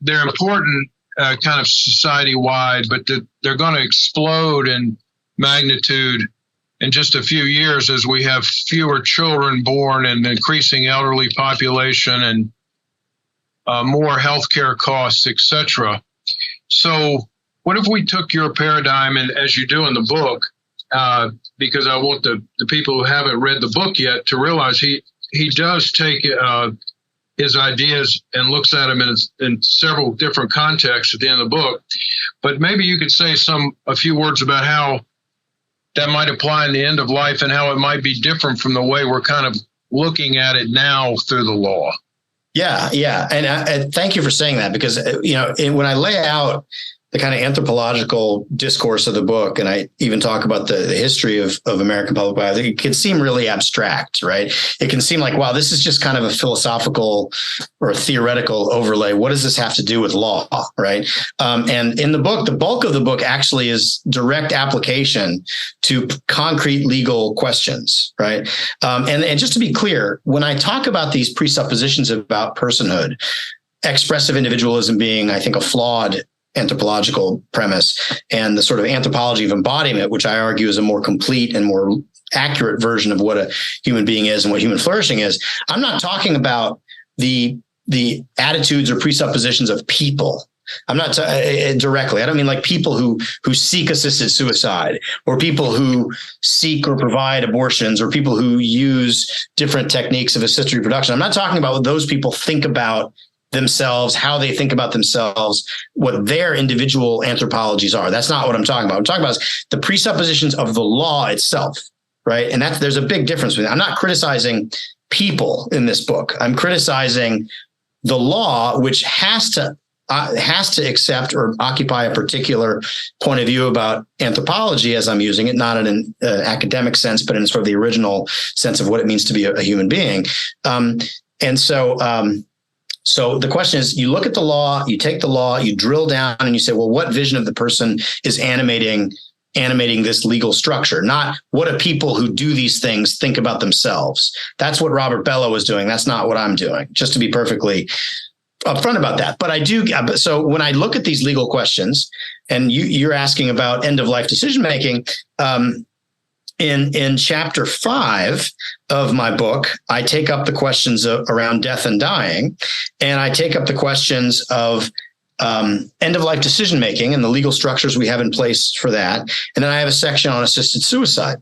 they're important kind of society-wide, but they're going to explode in magnitude in just a few years as we have fewer children born and increasing elderly population and more healthcare costs, et cetera. So what if we took your paradigm, and as you do in the book, because I want the people who haven't read the book yet to realize he he does take his ideas and looks at them in several different contexts at the end of the book. But maybe you could say a few words about how that might apply in the end of life and how it might be different from the way we're kind of looking at it now through the law. Yeah. And thank you for saying that, because, when I lay out the kind of anthropological discourse of the book, and I even talk about the history of American public bioethics, it can seem really abstract, right? It can seem like, wow, this is just kind of a philosophical or theoretical overlay. What does this have to do with law, right? And in the book, the bulk of the book actually is direct application to concrete legal questions, right? And just to be clear, when I talk about these presuppositions about personhood, expressive individualism being, I think, a flawed anthropological premise, and the sort of anthropology of embodiment, which I argue is a more complete and more accurate version of what a human being is and what human flourishing is. I'm not talking about the attitudes or presuppositions of people. I'm not directly. I don't mean like people who seek assisted suicide, or people who seek or provide abortions, or people who use different techniques of assisted reproduction. I'm not talking about what those people think about themselves, how they think about themselves, what their individual anthropologies are. That's not what I'm talking about. I'm talking about the presuppositions of the law itself, right? And there's a big difference with it. I'm not criticizing people in this book. I'm criticizing the law, which has to accept or occupy a particular point of view about anthropology as I'm using it, not in an academic sense, but in sort of the original sense of what it means to be a human being. So the question is, you look at the law, you take the law, you drill down, and you say, well, what vision of the person is animating this legal structure? Not what do people who do these things think about themselves? That's what Robert Bellow was doing. That's not what I'm doing, just to be perfectly upfront about that. But I do. So when I look at these legal questions, and you're asking about end of life decision making, in chapter 5 of my book, I take up the questions around death and dying, and I take up the questions of end of life decision making and the legal structures we have in place for that. And then I have a section on assisted suicide.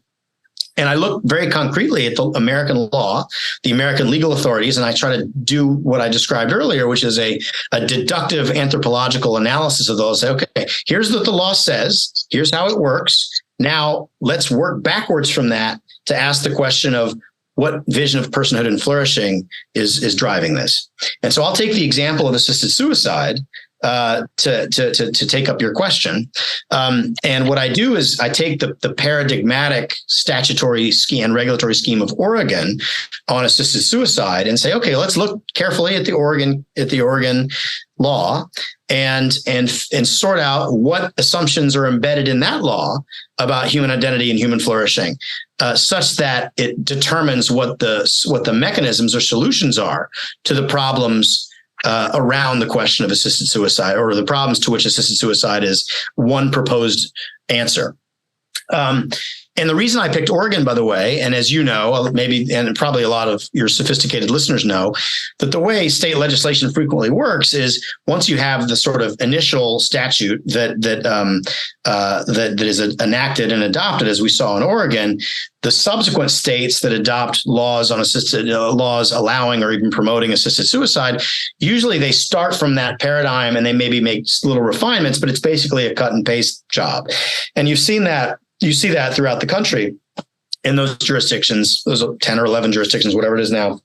And I look very concretely at the American law, the American legal authorities, and I try to do what I described earlier, which is a deductive anthropological analysis of those. Say, okay, here's what the law says. Here's how it works. Now let's work backwards from that to ask the question of what vision of personhood and flourishing is driving this. And so I'll take the example of assisted suicide to take up your question. And what I do is I take the paradigmatic statutory scheme and regulatory scheme of Oregon on assisted suicide and say, okay, let's look carefully at the Oregon law and sort out what assumptions are embedded in that law about human identity and human flourishing, such that it determines what the mechanisms or solutions are to the problems around the question of assisted suicide, or the problems to which assisted suicide is one proposed answer. And the reason I picked Oregon, by the way, and as you know, maybe, and probably a lot of your sophisticated listeners know, that the way state legislation frequently works is once you have the sort of initial statute that is enacted and adopted, as we saw in Oregon, the subsequent states that adopt laws on laws allowing or even promoting assisted suicide, usually they start from that paradigm and they maybe make little refinements, but it's basically a cut and paste job. And you see that throughout the country in those jurisdictions, those 10 or 11 jurisdictions, whatever it is now,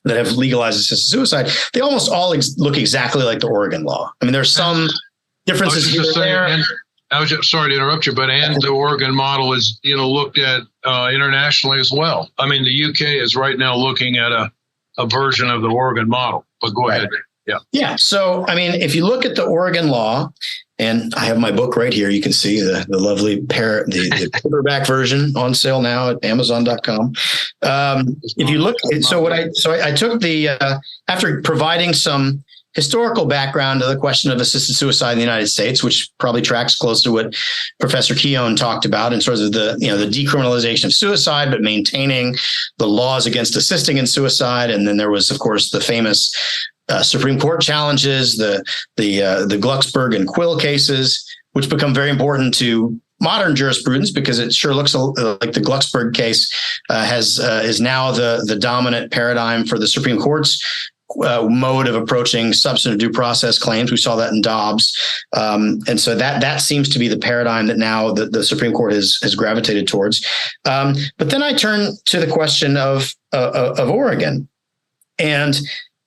that have legalized assisted suicide. They almost all look exactly like the Oregon law. I mean, there's some differences here and there. I was just sorry to interrupt you, but the Oregon model is, looked at internationally as well. I mean, the UK is right now looking at a version of the Oregon model, but go ahead. Yeah. Yeah. So, I mean, if you look at the Oregon law, and I have my book right here, you can see the lovely the paperback version on sale now at Amazon.com. If you look, I took after providing some historical background to the question of assisted suicide in the United States, which probably tracks close to what Professor Keown talked about in terms of the decriminalization of suicide, but maintaining the laws against assisting in suicide. And then there was, of course, the famous Supreme Court challenges, the Glucksberg and Quill cases, which become very important to modern jurisprudence, because it sure looks like the Glucksberg case is now the dominant paradigm for the Supreme Court's mode of approaching substantive due process claims. We saw that in Dobbs. And so that seems to be the paradigm that now the Supreme Court has gravitated towards. But then I turn to the question of Oregon. And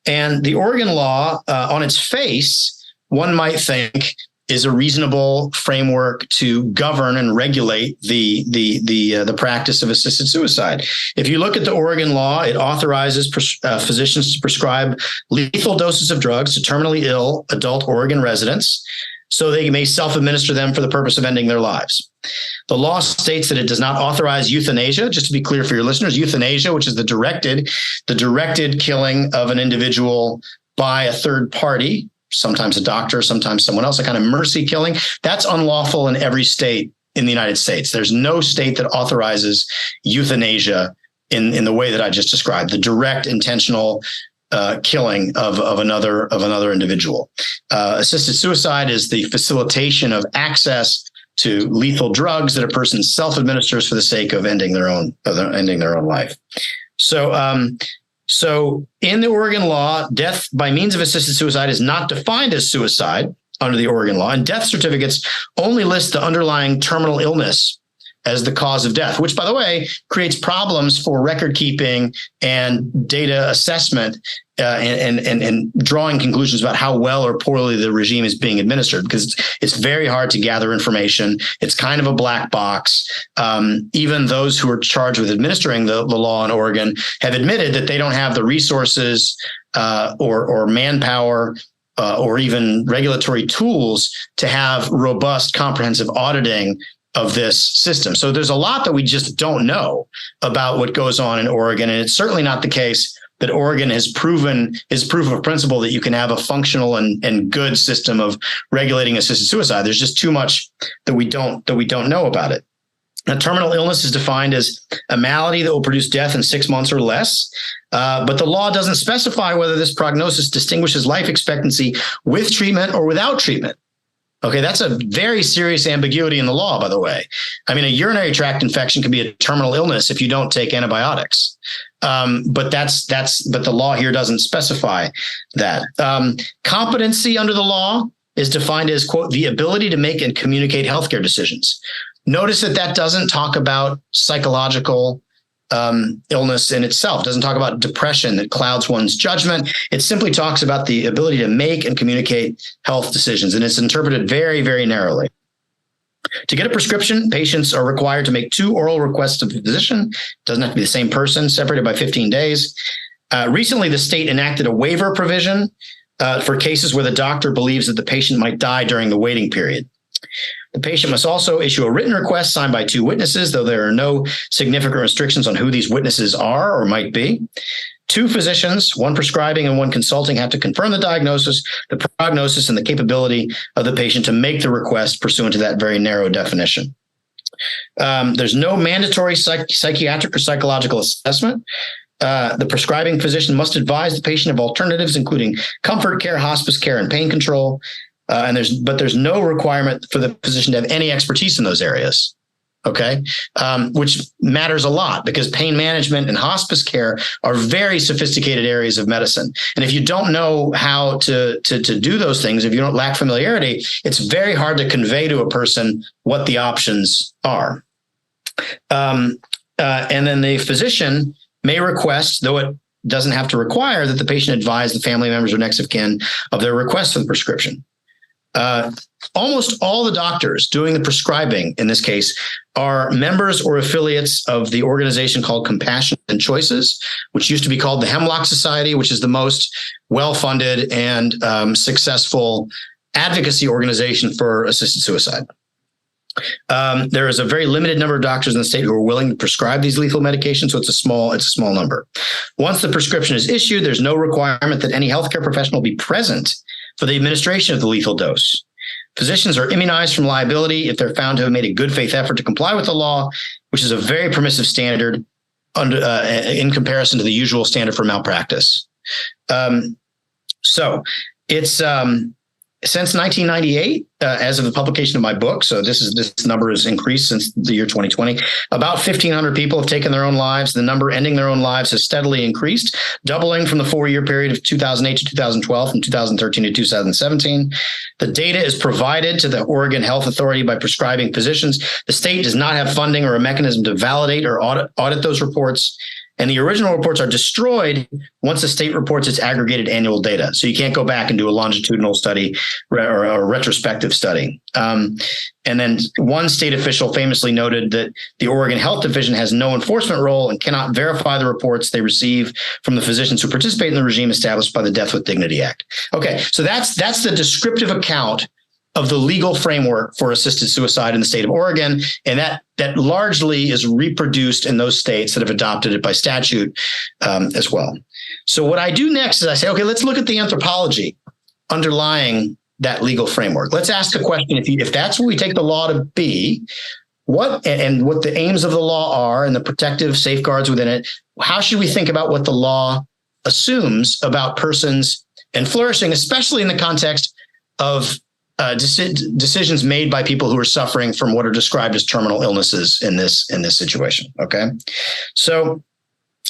the Oregon law, on its face, one might think is a reasonable framework to govern and regulate the practice of assisted suicide. If you look at the Oregon law, it authorizes physicians to prescribe lethal doses of drugs to terminally ill adult Oregon residents so they may self-administer them for the purpose of ending their lives. The law states that it does not authorize euthanasia. Just to be clear for your listeners, euthanasia, which is the directed killing of an individual by a third party, sometimes a doctor, sometimes someone else, a kind of mercy killing, that's unlawful in every state in the United States. There's no state that authorizes euthanasia in the way that I just described, the direct intentional killing of another individual. Assisted suicide is the facilitation of access to lethal drugs that a person self-administers for the sake of ending their own life. So in the Oregon law, death by means of assisted suicide is not defined as suicide under the Oregon law, and death certificates only list the underlying terminal illness as the cause of death, which, by the way, creates problems for record keeping and data assessment and drawing conclusions about how well or poorly the regime is being administered, because it's very hard to gather information. It's kind of a black box. Even those who are charged with administering the law in Oregon have admitted that they don't have the resources or manpower or even regulatory tools to have robust, comprehensive auditing of this system. So there's a lot that we just don't know about what goes on in Oregon. And it's certainly not the case that Oregon has proven is proof of principle that you can have a functional and good system of regulating assisted suicide. There's just too much that we don't know about it. A terminal illness is defined as a malady that will produce death in 6 months or less. But the law doesn't specify whether this prognosis distinguishes life expectancy with treatment or without treatment. Okay, that's a very serious ambiguity in the law, by the way. I mean, a urinary tract infection can be a terminal illness if you don't take antibiotics. But the law here doesn't specify that. Competency under the law is defined as, quote, the ability to make and communicate healthcare decisions. Notice that doesn't talk about psychological illness in itself. It doesn't talk about depression that clouds one's judgment. It simply talks about the ability to make and communicate health decisions, and it's interpreted very, very narrowly. To get a prescription, patients are required to make 2 oral requests to the physician. It doesn't have to be the same person, separated by 15 days. Recently, the state enacted a waiver provision for cases where the doctor believes that the patient might die during the waiting period. The patient must also issue a written request signed by 2 witnesses, though there are no significant restrictions on who these witnesses are or might be. 2 physicians, one prescribing and one consulting, have to confirm the diagnosis, the prognosis, and the capability of the patient to make the request pursuant to that very narrow definition. There's no mandatory psychiatric or psychological assessment. The prescribing physician must advise the patient of alternatives, including comfort care, hospice care, and pain control. But there's no requirement for the physician to have any expertise in those areas. Okay, which matters a lot because pain management and hospice care are very sophisticated areas of medicine. And if you don't know how to do those things, if you don't lack familiarity, it's very hard to convey to a person what the options are. And then the physician may request, though it doesn't have to require, that the patient advise the family members or next of kin of their request for the prescription. Almost all the doctors doing the prescribing in this case are members or affiliates of the organization called Compassion and Choices, which used to be called the Hemlock Society, which is the most well-funded and successful advocacy organization for assisted suicide. There is a very limited number of doctors in the state who are willing to prescribe these lethal medications, so it's a small number. Once the prescription is issued, there's no requirement that any healthcare professional be present for the administration of the lethal dose. Physicians are immunized from liability if they're found to have made a good faith effort to comply with the law, which is a very permissive standard in comparison to the usual standard for malpractice. So it's since 1998, as of the publication of my book, so this number has increased since the year 2020, about 1,500 people have taken their own lives. The number ending their own lives has steadily increased, doubling from the 4-year period of 2008 to 2012, from 2013 to 2017. The data is provided to the Oregon Health Authority by prescribing physicians. The state does not have funding or a mechanism to validate or audit those reports. And the original reports are destroyed once the state reports its aggregated annual data. So you can't go back and do a longitudinal study or a retrospective study. And then one state official famously noted that the Oregon Health Division has no enforcement role and cannot verify the reports they receive from the physicians who participate in the regime established by the Death with Dignity Act. Okay, so that's the descriptive account of the legal framework for assisted suicide in the state of Oregon. And that largely is reproduced in those states that have adopted it by statute as well. So what I do next is I say, okay, let's look at the anthropology underlying that legal framework. Let's ask a question. If that's what we take the law to be, what the aims of the law are and the protective safeguards within it, how should we think about what the law assumes about persons and flourishing, especially in the context of decisions made by people who are suffering from what are described as terminal illnesses in this situation. Okay, so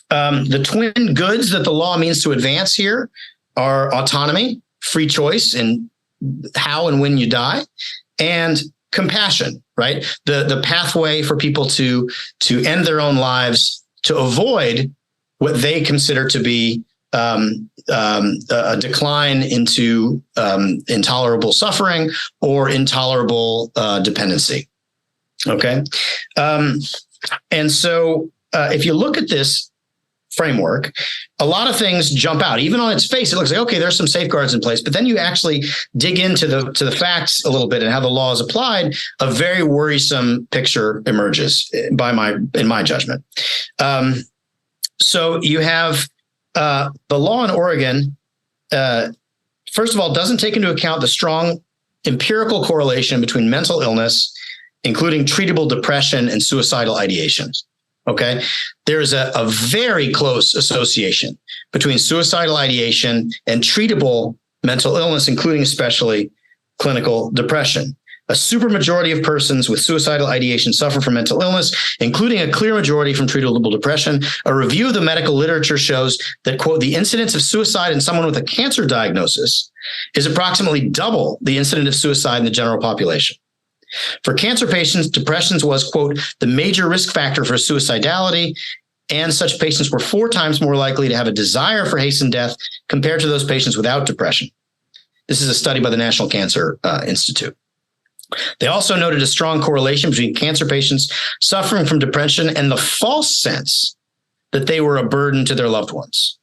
the twin goods that the law means to advance here are autonomy, free choice in how and when you die, and compassion. Right, the pathway for people to end their own lives to avoid what they consider to be a decline into intolerable suffering or intolerable dependency. Okay. And so if you look at this framework, a lot of things jump out. Even on its face, it looks like, okay, there's some safeguards in place, but then you actually dig into the facts a little bit and how the law is applied, a very worrisome picture emerges in my judgment. So you have the law in Oregon, first of all, doesn't take into account the strong empirical correlation between mental illness, including treatable depression and suicidal ideations. Okay. There's a very close association between suicidal ideation and treatable mental illness, including especially clinical depression. A supermajority of persons with suicidal ideation suffer from mental illness, including a clear majority from treatable depression. A review of the medical literature shows that, quote, the incidence of suicide in someone with a cancer diagnosis is approximately double the incidence of suicide in the general population. For cancer patients, depression was, quote, the major risk factor for suicidality, and such patients were 4 times more likely to have a desire for hastened death compared to those patients without depression. This is a study by the National Cancer Institute. They also noted a strong correlation between cancer patients suffering from depression and the false sense that they were a burden to their loved ones.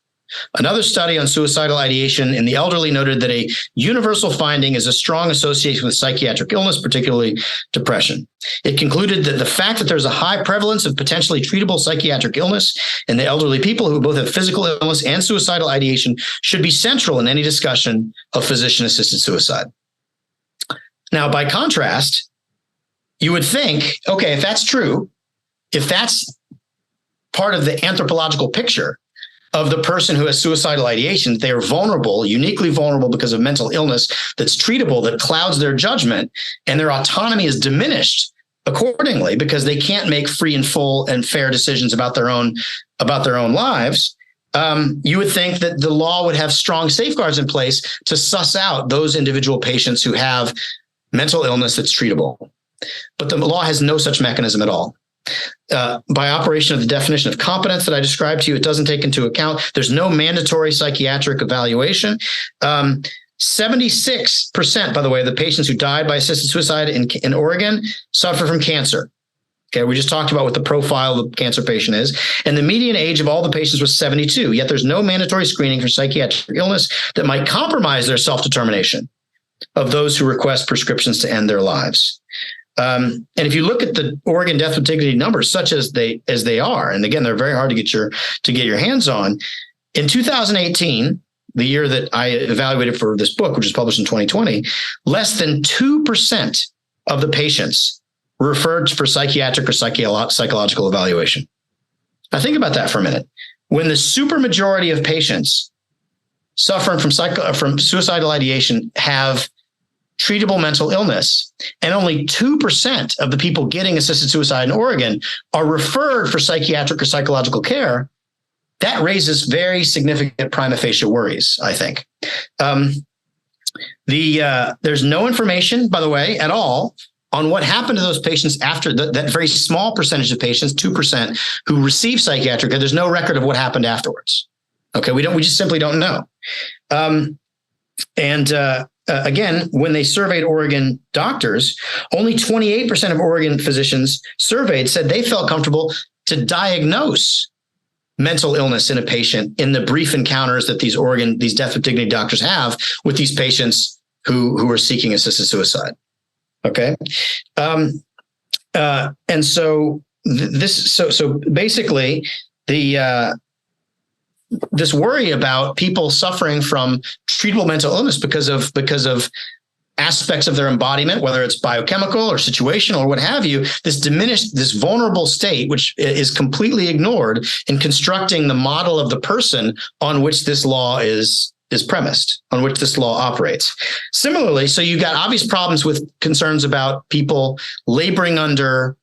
Another study on suicidal ideation in the elderly noted that a universal finding is a strong association with psychiatric illness, particularly depression. It concluded that the fact that there's a high prevalence of potentially treatable psychiatric illness in the elderly people who both have physical illness and suicidal ideation should be central in any discussion of physician-assisted suicide. Now, by contrast, you would think, okay, if that's true, if that's part of the anthropological picture of the person who has suicidal ideation, they are vulnerable, uniquely vulnerable because of mental illness that's treatable, that clouds their judgment, and their autonomy is diminished accordingly because they can't make free and full and fair decisions about their own lives. You would think that the law would have strong safeguards in place to suss out those individual patients who have mental illness that's treatable. But the law has no such mechanism at all. By operation of the definition of competence that I described to you, it doesn't take into account, there's no mandatory psychiatric evaluation. 76%, by the way, of the patients who died by assisted suicide in Oregon suffer from cancer. Okay, we just talked about what the profile of the cancer patient is. And the median age of all the patients was 72, yet there's no mandatory screening for psychiatric illness that might compromise their self-determination of those who request prescriptions to end their lives. And if you look at the Oregon death with dignity numbers, such as they are, and again, they're very hard to get your hands on. In 2018, the year that I evaluated for this book, which was published in 2020, less than 2% of the patients were referred for psychiatric or psychological evaluation. Now think about that for a minute. When the supermajority of patients suffering from suicidal ideation have treatable mental illness, and only 2% of the people getting assisted suicide in Oregon are referred for psychiatric or psychological care, that raises very significant prima facie worries, I think. There's no information, by the way, at all on what happened to those patients after that very small percentage of patients, 2%, who receive psychiatric care. There's no record of what happened afterwards. Okay, we just simply don't know. Again, when they surveyed Oregon doctors, only 28% of Oregon physicians surveyed said they felt comfortable to diagnose mental illness in a patient in the brief encounters that these death with dignity doctors have with these patients who are seeking assisted suicide. Okay. And so basically this worry about people suffering from treatable mental illness because of aspects of their embodiment, whether it's biochemical or situational or what have you, this vulnerable state, which is completely ignored in constructing the model of the person on which this law is premised, on which this law operates. Similarly, so you got obvious problems with concerns about people laboring under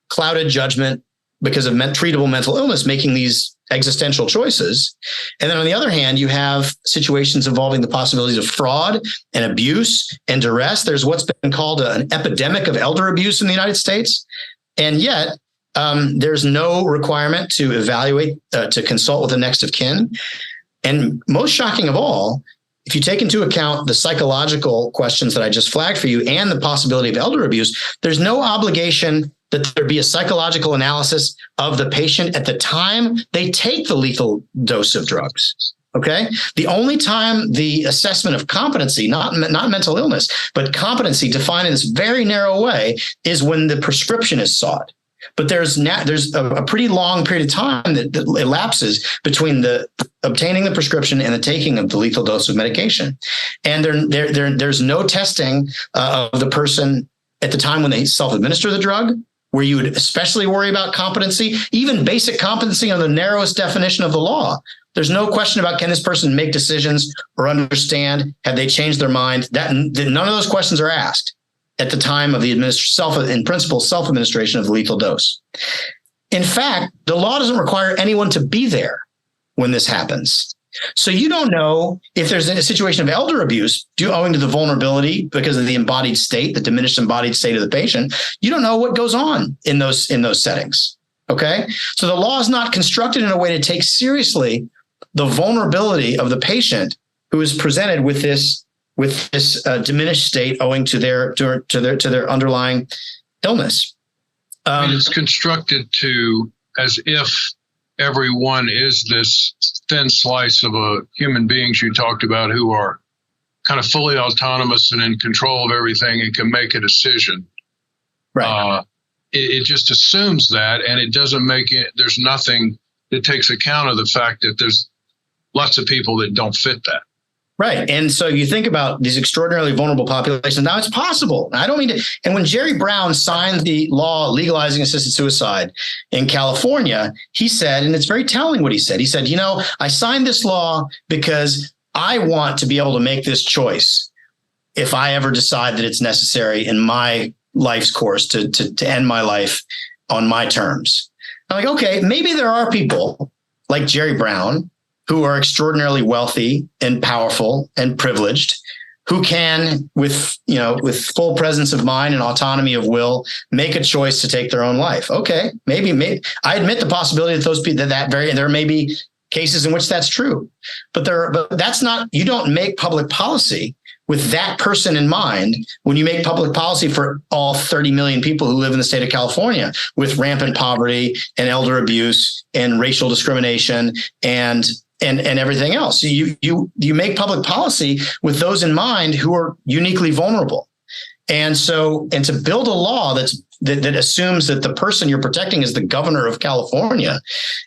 clouded judgment because of treatable mental illness, making these existential choices. And then on the other hand, you have situations involving the possibilities of fraud and abuse and duress. There's what's been called an epidemic of elder abuse in the United States. And yet there's no requirement to evaluate, to consult with the next of kin. And most shocking of all, if you take into account the psychological questions that I just flagged for you and the possibility of elder abuse, there's no obligation that there be a psychological analysis of the patient at the time they take the lethal dose of drugs. Okay. The only time the assessment of competency, not mental illness, but competency defined in this very narrow way, is when the prescription is sought. But there's a pretty long period of time that elapses between the obtaining the prescription and the taking of the lethal dose of medication. And there's no testing of the person at the time when they self-administer the drug, where you would especially worry about competency, even basic competency on the narrowest definition of the law. There's no question about, can this person make decisions or understand? Have they changed their mind? None of those questions are asked at the time of the self-administration of the lethal dose. In fact, the law doesn't require anyone to be there when this happens. So you don't know if there's a situation of elder abuse owing to the vulnerability because of the embodied state, the diminished embodied state of the patient. You don't know what goes on in those settings. Okay. So the law is not constructed in a way to take seriously the vulnerability of the patient who is presented with this diminished state owing to their underlying illness. It's constructed as if everyone is this thin slice of human beings you talked about who are kind of fully autonomous and in control of everything and can make a decision. Right. It just assumes that, and it doesn't make it. There's nothing that takes account of the fact that there's lots of people that don't fit that. Right. And so you think about these extraordinarily vulnerable populations. Now it's possible. I don't mean to. And when Jerry Brown signed the law legalizing assisted suicide in California, he said, and it's very telling what he said. He said, I signed this law because I want to be able to make this choice if I ever decide that it's necessary in my life's course to end my life on my terms. I'm like, okay, maybe there are people like Jerry Brown who are extraordinarily wealthy and powerful and privileged, who can, with full presence of mind and autonomy of will, make a choice to take their own life. Okay, maybe I admit the possibility that those people there may be cases in which that's true, but that's not. You don't make public policy with that person in mind when you make public policy for all 30 million people who live in the state of California with rampant poverty and elder abuse and racial discrimination and everything else. You make public policy with those in mind who are uniquely vulnerable. And to build a law that assumes that the person you're protecting is the governor of California,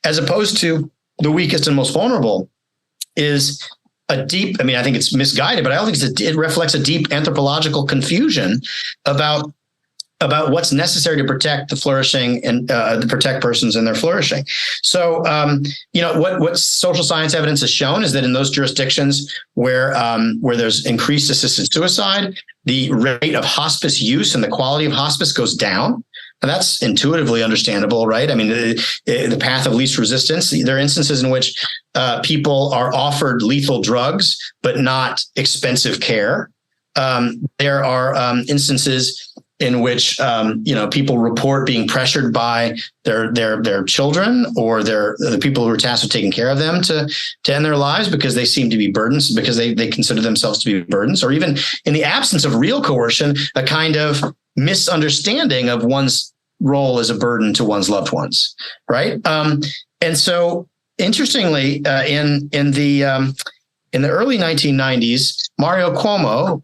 as opposed to the weakest and most vulnerable, is I think it's misguided, but I don't think it reflects a deep anthropological confusion about about what's necessary to protect the flourishing and to protect persons in their flourishing. So, what social science evidence has shown is that in those jurisdictions where there's increased assisted suicide, the rate of hospice use and the quality of hospice goes down. And that's intuitively understandable, right? I mean, the path of least resistance. There are instances in which people are offered lethal drugs, but not expensive care. There are instances in which people report being pressured by their children or the people who are tasked with taking care of them to end their lives because they seem to be burdens, because they consider themselves to be burdens, or even in the absence of real coercion, a kind of misunderstanding of one's role as a burden to one's loved ones, right? And so, interestingly, in the early 1990s, Mario Cuomo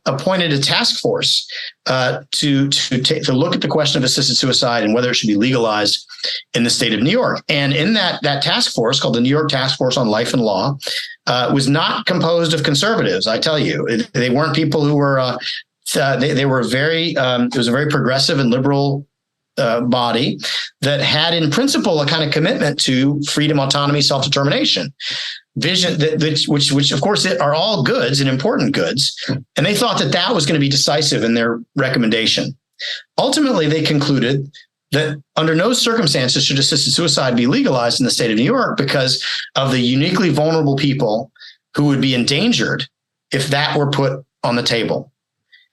appointed a task force to look at the question of assisted suicide and whether it should be legalized in the state of New York. And in that task force, called the New York Task Force on Life and Law, was not composed of conservatives. I tell you, they weren't people who were. They were very. It was a very progressive and liberal body that had, in principle, a kind of commitment to freedom, autonomy, self-determination. Vision, which of course are all goods and important goods, and they thought that was going to be decisive in their recommendation. Ultimately, they concluded that under no circumstances should assisted suicide be legalized in the state of New York because of the uniquely vulnerable people who would be endangered if that were put on the table.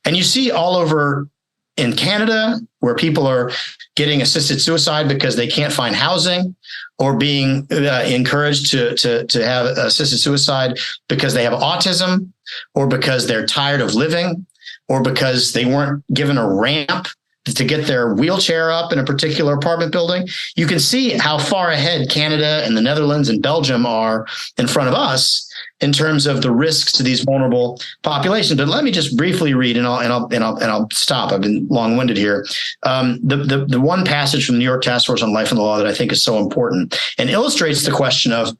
And you see all over in Canada, where people are getting assisted suicide because they can't find housing, or being encouraged to have assisted suicide because they have autism, or because they're tired of living, or because they weren't given a ramp to get their wheelchair up in a particular apartment building. You can see how far ahead Canada and the Netherlands and Belgium are in front of us in terms of the risks to these vulnerable populations. But let me just briefly read, and I'll stop. I've been long-winded here. The one passage from the New York Task Force on Life and the Law that I think is so important and illustrates the question of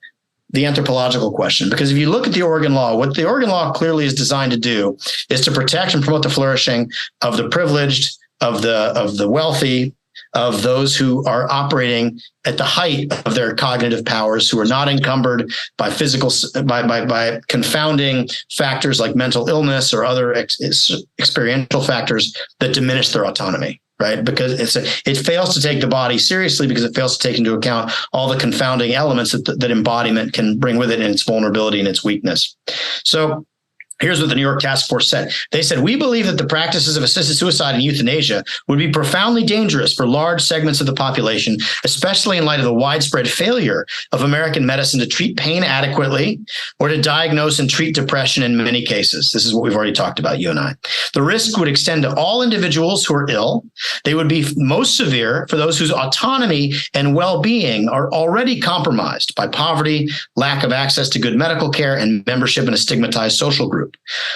the anthropological question. Because if you look at the Oregon law, what the Oregon law clearly is designed to do is to protect and promote the flourishing of the privileged, of the wealthy, of those who are operating at the height of their cognitive powers, who are not encumbered by by confounding factors like mental illness or other experiential factors that diminish their autonomy, right? Because it fails to take the body seriously, because it fails to take into account all the confounding elements that embodiment can bring with it in its vulnerability and its weakness. So here's what the New York Task Force said. They said, "We believe that the practices of assisted suicide and euthanasia would be profoundly dangerous for large segments of the population, especially in light of the widespread failure of American medicine to treat pain adequately or to diagnose and treat depression in many cases." This is what we've already talked about, you and I. "The risk would extend to all individuals who are ill. They would be most severe for those whose autonomy and well-being are already compromised by poverty, lack of access to good medical care, and membership in a stigmatized social group.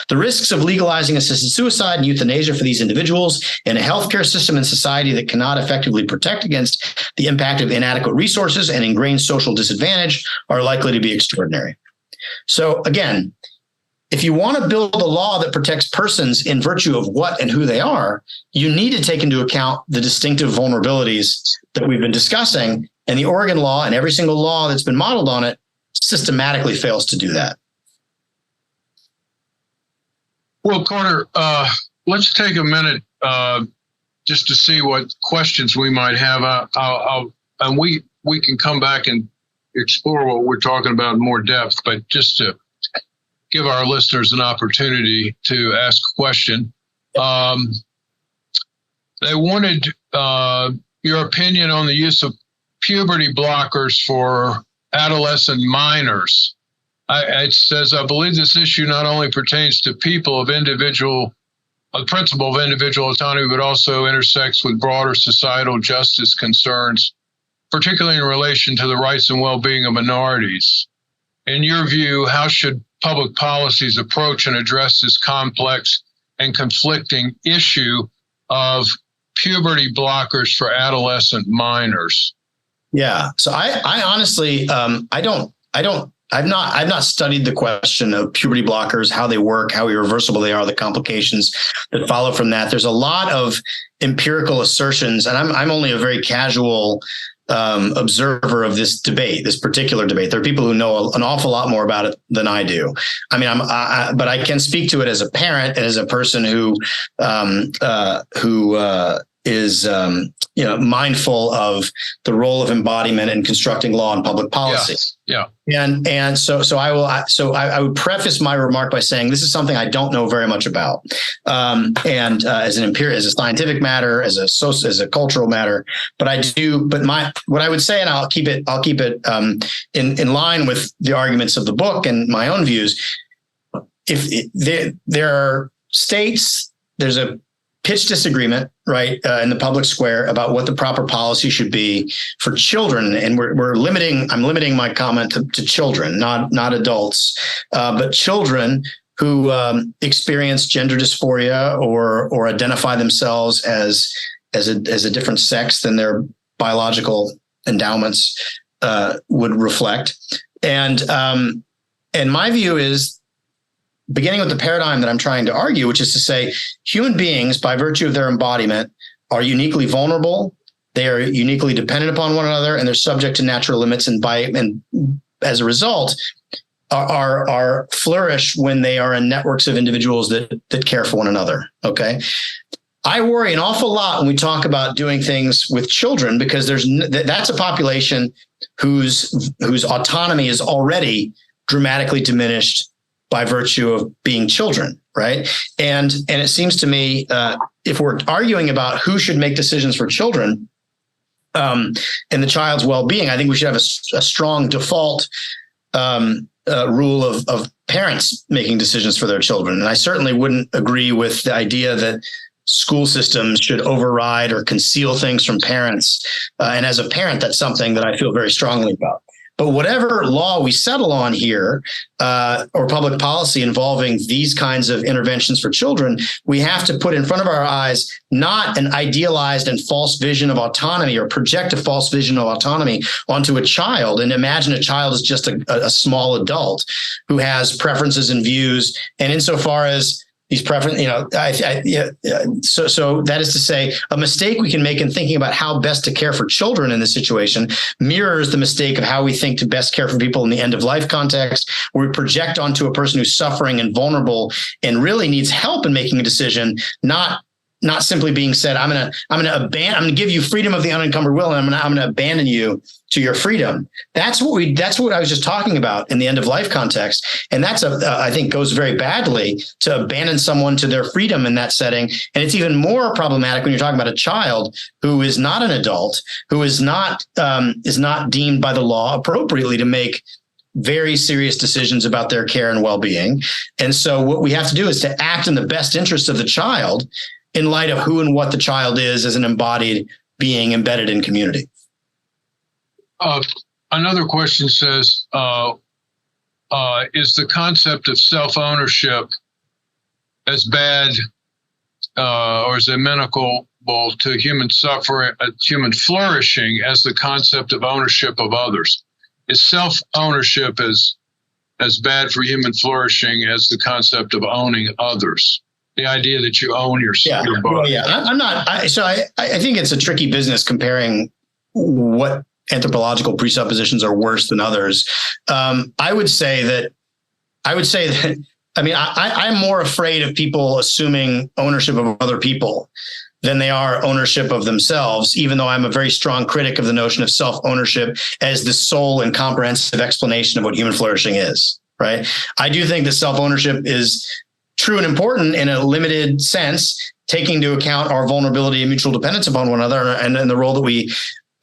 The risks of legalizing assisted suicide and euthanasia for these individuals in a healthcare system and society that cannot effectively protect against the impact of inadequate resources and ingrained social disadvantage are likely to be extraordinary." So again, if you want to build a law that protects persons in virtue of what and who they are, you need to take into account the distinctive vulnerabilities that we've been discussing. And the Oregon law and every single law that's been modeled on it systematically fails to do that. Well, Carter, let's take a minute just to see what questions we might have. And we can come back and explore what we're talking about in more depth, but just to give our listeners an opportunity to ask a question. They wanted your opinion on the use of puberty blockers for adolescent minors. It says, "I believe this issue not only pertains to people of the principle of individual autonomy, but also intersects with broader societal justice concerns, particularly in relation to the rights and well-being of minorities. In your view, how should public policies approach and address this complex and conflicting issue of puberty blockers for adolescent minors?" Yeah. So I honestly, I don't I've not studied the question of puberty blockers, how they work, how irreversible they are, the complications that follow from that. There's a lot of empirical assertions, and I'm only a very casual observer of this debate, this particular debate. There are people who know an awful lot more about it than I do. I mean, but I can speak to it as a parent and as a person who is mindful of the role of embodiment in constructing law and public policy. Yeah. And so I would preface my remark by saying this is something I don't know very much about. And as a scientific matter, as a cultural matter, but I do. But what I would say, and I'll keep it in line with the arguments of the book and my own views. If there are states, there's a pitched disagreement, right, in the public square about what the proper policy should be for children, and I'm limiting my comment to children, not adults, but children who experience gender dysphoria or identify themselves as a different sex than their biological endowments would reflect, and my view is, beginning with the paradigm that I'm trying to argue, which is to say human beings, by virtue of their embodiment, are uniquely vulnerable. They are uniquely dependent upon one another, and they're subject to natural limits. And as a result, are flourish when they are in networks of individuals that care for one another. Okay. I worry an awful lot when we talk about doing things with children, because that's a population whose autonomy is already dramatically diminished by virtue of being children, right? And it seems to me, if we're arguing about who should make decisions for children and the child's well-being, I think we should have a strong default rule of parents making decisions for their children. And I certainly wouldn't agree with the idea that school systems should override or conceal things from parents. And as a parent, that's something that I feel very strongly about. But whatever law we settle on here, or public policy involving these kinds of interventions for children, we have to put in front of our eyes not an idealized and false vision of autonomy, or project a false vision of autonomy onto a child and imagine a child as just a small adult who has preferences and views. And insofar as these preferences, so that is to say, a mistake we can make in thinking about how best to care for children in this situation mirrors the mistake of how we think to best care for people in the end of life context, where we project onto a person who's suffering and vulnerable and really needs help in making a decision, not simply being said, I'm going to give you freedom of the unencumbered will, and I'm going to abandon you to your freedom. That's what I was just talking about in the end of life context. And that's I think goes very badly to abandon someone to their freedom in that setting. And it's even more problematic when you're talking about a child who is not an adult, who is not deemed by the law appropriately to make very serious decisions about their care and well-being. And so what we have to do is to act in the best interest of the child in light of who and what the child is as an embodied being embedded in community. Another question says, is the concept of self-ownership as bad or is amenable to human suffering, human flourishing as the concept of ownership of others? Is self-ownership as bad for human flourishing as the concept of owning others? The idea that you own your body. Well, yeah, I'm not. I think it's a tricky business comparing what anthropological presuppositions are worse than others. I would say that. I mean, I'm more afraid of people assuming ownership of other people than they are ownership of themselves, even though I'm a very strong critic of the notion of self-ownership as the sole and comprehensive explanation of what human flourishing is, right? I do think that self-ownership is true and important in a limited sense, taking into account our vulnerability and mutual dependence upon one another and the role that we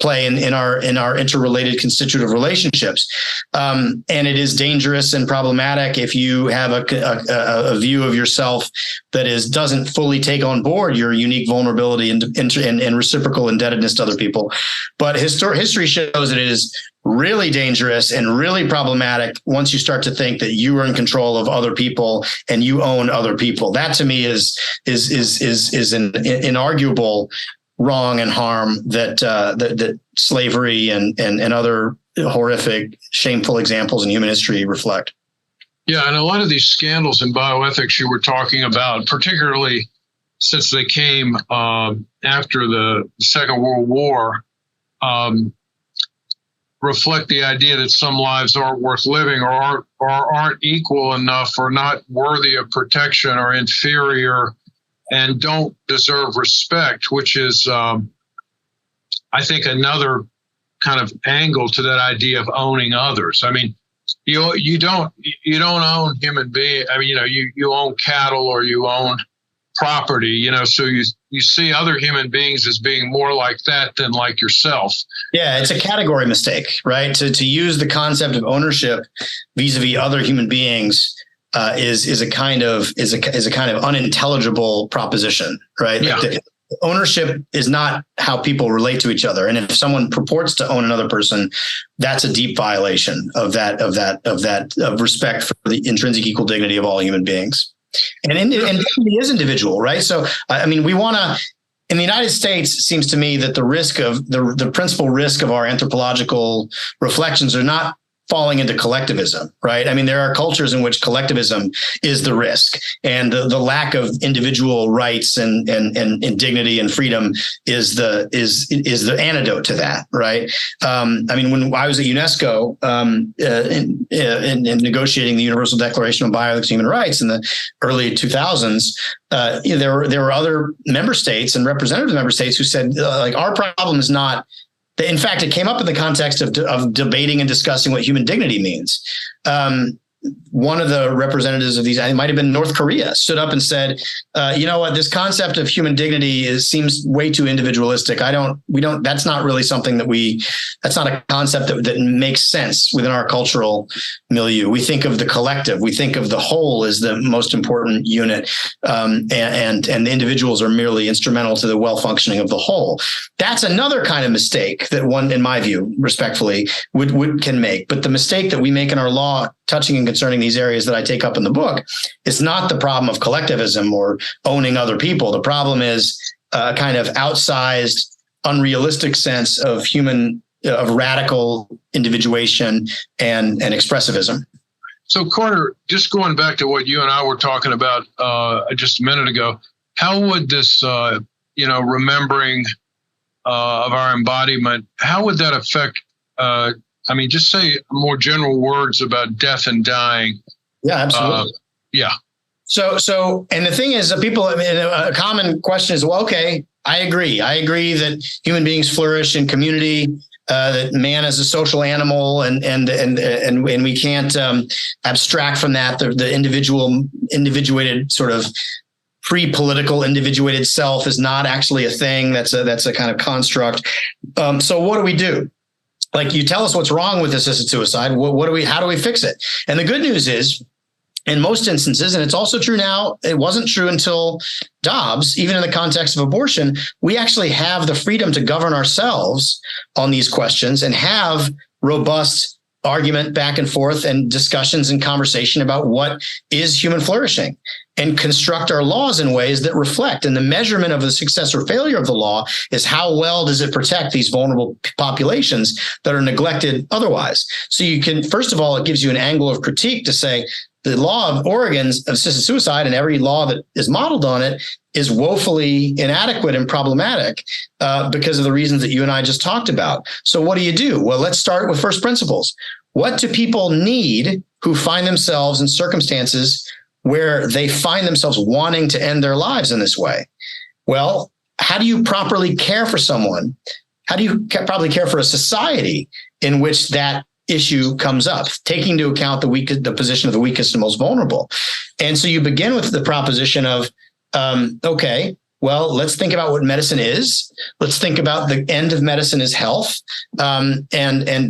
play in our interrelated constitutive relationships. And it is dangerous and problematic if you have a view of yourself that doesn't fully take on board your unique vulnerability and reciprocal indebtedness to other people. But history shows that it is really dangerous and really problematic once you start to think that you are in control of other people and you own other people. That to me is an inarguable wrong and harm that slavery and other horrific, shameful examples in human history reflect. Yeah, and a lot of these scandals in bioethics you were talking about, particularly since they came after the Second World War, reflect the idea that some lives aren't worth living or aren't equal enough or not worthy of protection or inferior and don't deserve respect, which is, I think, another kind of angle to that idea of owning others. I mean, you don't own human beings. I mean, you own cattle or you own property, so you see other human beings as being more like that than like yourself. Yeah, it's a category mistake, right? To use the concept of ownership vis-a-vis other human beings is a kind of unintelligible proposition, right? Yeah. Like ownership is not how people relate to each other, and if someone purports to own another person, that's a deep violation of respect for the intrinsic equal dignity of all human beings. And dignity is individual, right? So, I mean, we want to, in the United States, it seems to me that the principal risk of our anthropological reflections are not falling into collectivism, right? I mean, there are cultures in which collectivism is the risk, and the lack of individual rights and dignity and freedom is the antidote to that, right? I mean, when I was at UNESCO in negotiating the Universal Declaration of Bioethics and Human Rights in the early 2000s, there were other member states and representatives of member states who said, like, our problem is not. In fact, it came up in the context of debating and discussing what human dignity means. One of the representatives of these, it might have been North Korea, stood up and said, you know what, this concept of human dignity seems way too individualistic. That's not really something that's not a concept that makes sense within our cultural milieu. We think of the collective. We think of the whole as the most important unit. And the individuals are merely instrumental to the well-functioning of the whole. That's another kind of mistake that one, in my view, respectfully, can make. But the mistake that we make in our law touching and concerning these areas that I take up in the book is not the problem of collectivism or owning other people. The problem is a kind of outsized, unrealistic sense of radical individuation and expressivism. So, Carter, just going back to what you and I were talking about just a minute ago, how would this, remembering of our embodiment, how would that affect just say more general words about death and dying. Yeah, absolutely. Yeah. So, and the thing is, a common question is, well, okay, I agree that human beings flourish in community, that man is a social animal, and we can't abstract from that the individuated sort of pre-political individuated self is not actually a thing. That's a kind of construct. So what do we do? Like, you tell us what's wrong with assisted suicide. How do we fix it? And the good news is, in most instances, and it's also true now, it wasn't true until Dobbs, even in the context of abortion, we actually have the freedom to govern ourselves on these questions and have robust argument back and forth and discussions and conversation about what is human flourishing, and construct our laws in ways that reflect. And the measurement of the success or failure of the law is how well does it protect these vulnerable populations that are neglected otherwise. So you can, first of all, it gives you an angle of critique to say the law of Oregon's assisted suicide and every law that is modeled on it is woefully inadequate and problematic because of the reasons that you and I just talked about. So what do? Well, let's start with first principles. What do people need who find themselves in circumstances where they find themselves wanting to end their lives in this way? Well, how do you properly care for someone? How do you properly care for a society in which that issue comes up, taking into account the position of the weakest and most vulnerable? And so you begin with the proposition of, okay, well, let's think about what medicine is. Let's think about the end of medicine is health. And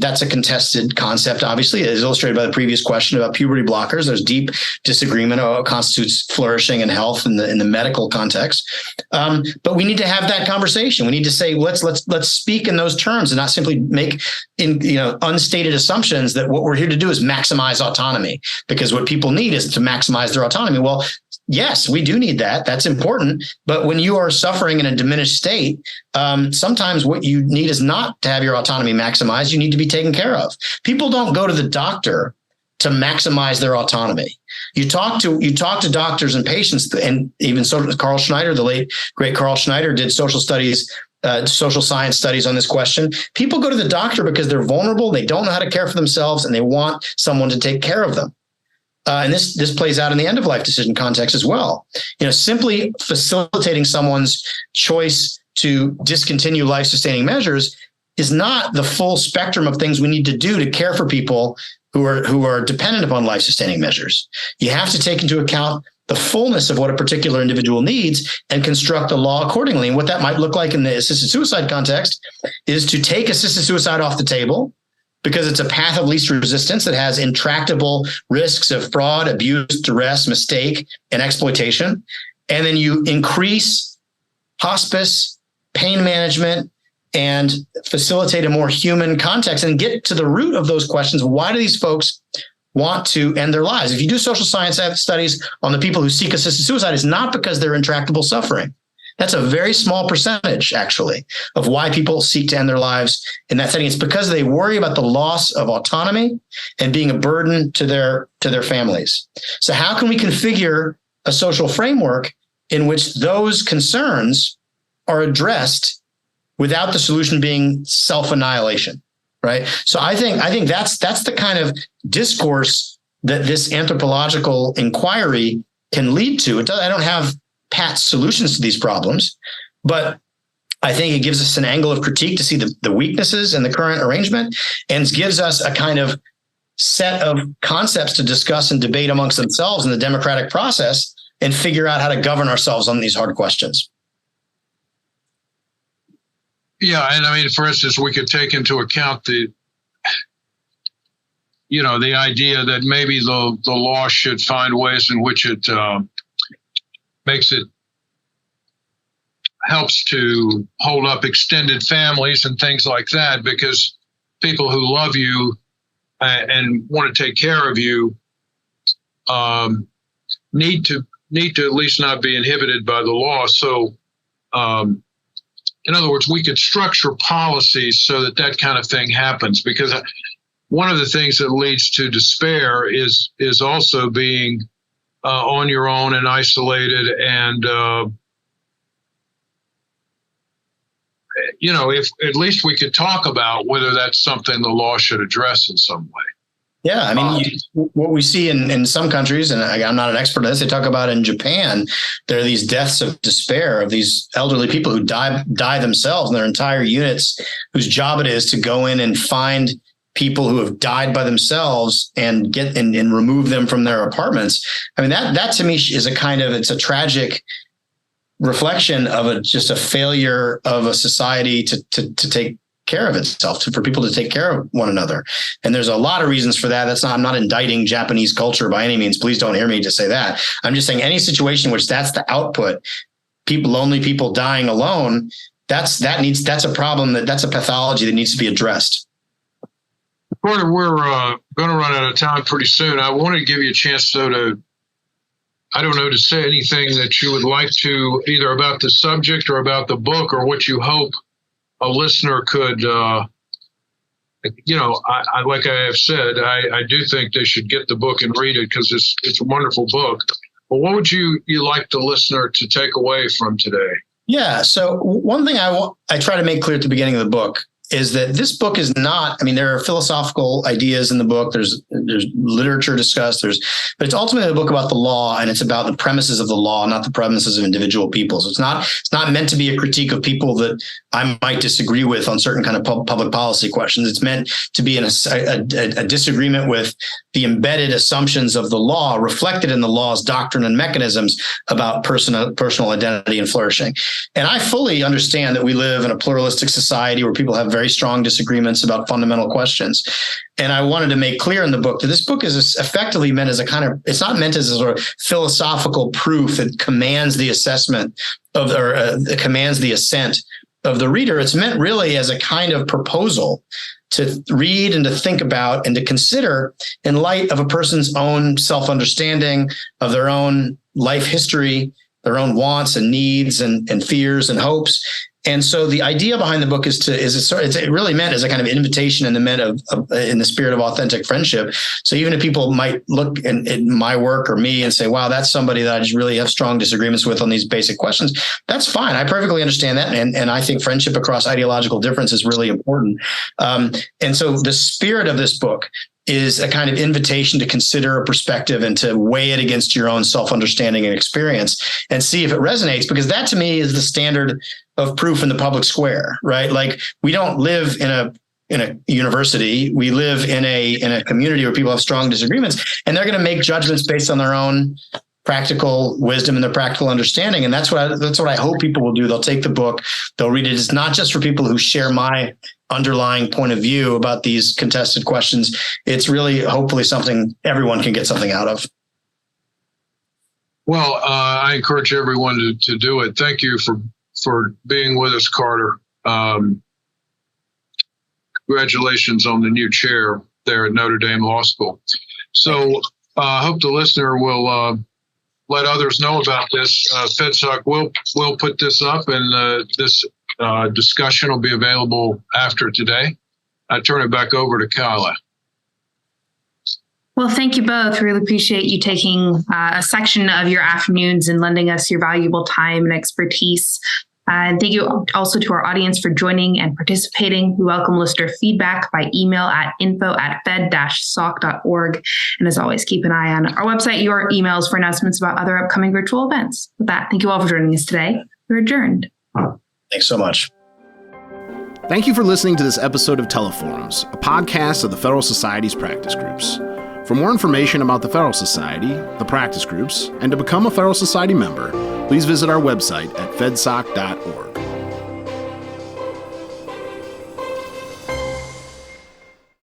that's a contested concept, obviously, as illustrated by the previous question about puberty blockers. There's deep disagreement on what constitutes flourishing and health in the medical context. But we need to have that conversation. We need to say, let's speak in those terms and not simply make unstated assumptions that what we're here to do is maximize autonomy, because what people need is to maximize their autonomy. Well, yes, we do need that. That's important. But when you are suffering in a diminished state, sometimes what you need is not to have your autonomy maximized. You need to be taken care of. People don't go to the doctor to maximize their autonomy. You talk to doctors and patients, and even Carl Schneider, the late great Carl Schneider, did social science studies on this question. People go to the doctor because they're vulnerable, they don't know how to care for themselves, and they want someone to take care of them. And this plays out in the end of life decision context as well. Simply facilitating someone's choice to discontinue life sustaining measures is not the full spectrum of things we need to do to care for people who are dependent upon life sustaining measures. You have to take into account the fullness of what a particular individual needs and construct the law accordingly. And what that might look like in the assisted suicide context is to take assisted suicide off the table, because it's a path of least resistance that has intractable risks of fraud, abuse, duress, mistake, and exploitation. And then you increase hospice, pain management, and facilitate a more human context and get to the root of those questions. Why do these folks want to end their lives? If you do social science studies on the people who seek assisted suicide, it's not because they're intractable suffering. That's a very small percentage, actually, of why people seek to end their lives in that setting. It's because they worry about the loss of autonomy and being a burden to their families. So how can we configure a social framework in which those concerns are addressed without the solution being self-annihilation, right? So I think that's the kind of discourse that this anthropological inquiry can lead to. I don't have pat solutions to these problems, but I think it gives us an angle of critique to see the weaknesses in the current arrangement, and gives us a kind of set of concepts to discuss and debate amongst themselves in the democratic process and figure out how to govern ourselves on these hard questions. Yeah, and I mean, for instance, we could take into account the idea that maybe the law should find ways in which it helps to hold up extended families and things like that, because people who love you and want to take care of you need to at least not be inhibited by the law. So, in other words, we could structure policies so that kind of thing happens, because one of the things that leads to despair is also being on your own and isolated. And, if at least we could talk about whether that's something the law should address in some way. Yeah, I mean, what we see in some countries, and I'm not an expert on this, they talk about in Japan, there are these deaths of despair of these elderly people who die themselves, and their entire units whose job it is to go in and find people who have died by themselves and get and remove them from their apartments. I mean, that to me is it's a tragic reflection of just a failure of a society to take care of itself, for people to take care of one another. And there's a lot of reasons for that. I'm not indicting Japanese culture by any means. Please don't hear me to say that. I'm just saying any situation in which that's the output, lonely people dying alone, that's a problem, that's a pathology that needs to be addressed. We're going to run out of time pretty soon. I wanted to give you a chance, though, to say anything that you would like to, either about the subject or about the book, or what you hope a listener could, like I have said, I do think they should get the book and read it, because it's a wonderful book. But what would you like the listener to take away from today? Yeah. So one thing I try to make clear at the beginning of the book is that this book is not, there are philosophical ideas in the book. There's literature discussed, but it's ultimately a book about the law, and it's about the premises of the law, not the premises of individual people. So it's not meant to be a critique of people that I might disagree with on certain kind of public policy questions. It's meant to be a disagreement with the embedded assumptions of the law reflected in the law's doctrine and mechanisms about personal identity and flourishing. And I fully understand that we live in a pluralistic society where people have very strong disagreements about fundamental questions. And I wanted to make clear in the book that this book is effectively meant as it's not meant as a sort of philosophical proof that commands the assessment commands the assent of the reader. It's meant really as a kind of proposal to read and to think about and to consider in light of a person's own self-understanding of their own life history, wants and needs and fears and hopes. And so the idea behind the book is it really meant as a kind of invitation in the spirit of authentic friendship. So even if people might look at my work or me and say, wow, that's somebody that I just really have strong disagreements with on these basic questions, that's fine. I perfectly understand that. And I think friendship across ideological difference is really important. And so the spirit of this book is a kind of invitation to consider a perspective and to weigh it against your own self-understanding and experience and see if it resonates, because that to me is the standard of proof in the public square, right? Like, we don't live in a university. We live in a community where people have strong disagreements, and they're going to make judgments based on their own practical wisdom and their practical understanding. And that's what I hope people will do. They'll take the book, they'll read it. It's not just for people who share my underlying point of view about these contested questions. It's really hopefully something everyone can get something out of. Well, I encourage everyone to do it. Thank you for being with us, Carter. Congratulations on the new chair there at Notre Dame Law School. So I hope the listener will let others know about this. FedSoc will put this up, and this discussion will be available after today. I turn it back over to Kyla. Well, thank you both. Really appreciate you taking a section of your afternoons and lending us your valuable time and expertise. And thank you also to our audience for joining and participating. We welcome listener feedback by email at info@fed-soc.org. And as always, keep an eye on our website, your emails for announcements about other upcoming virtual events. With that, thank you all for joining us today. We're adjourned. Thanks so much. Thank you for listening to this episode of Teleforums, a podcast of the Federal Society's practice groups. For more information about the Federal Society, the practice groups, and to become a Federal Society member, please visit our website at fedsoc.org.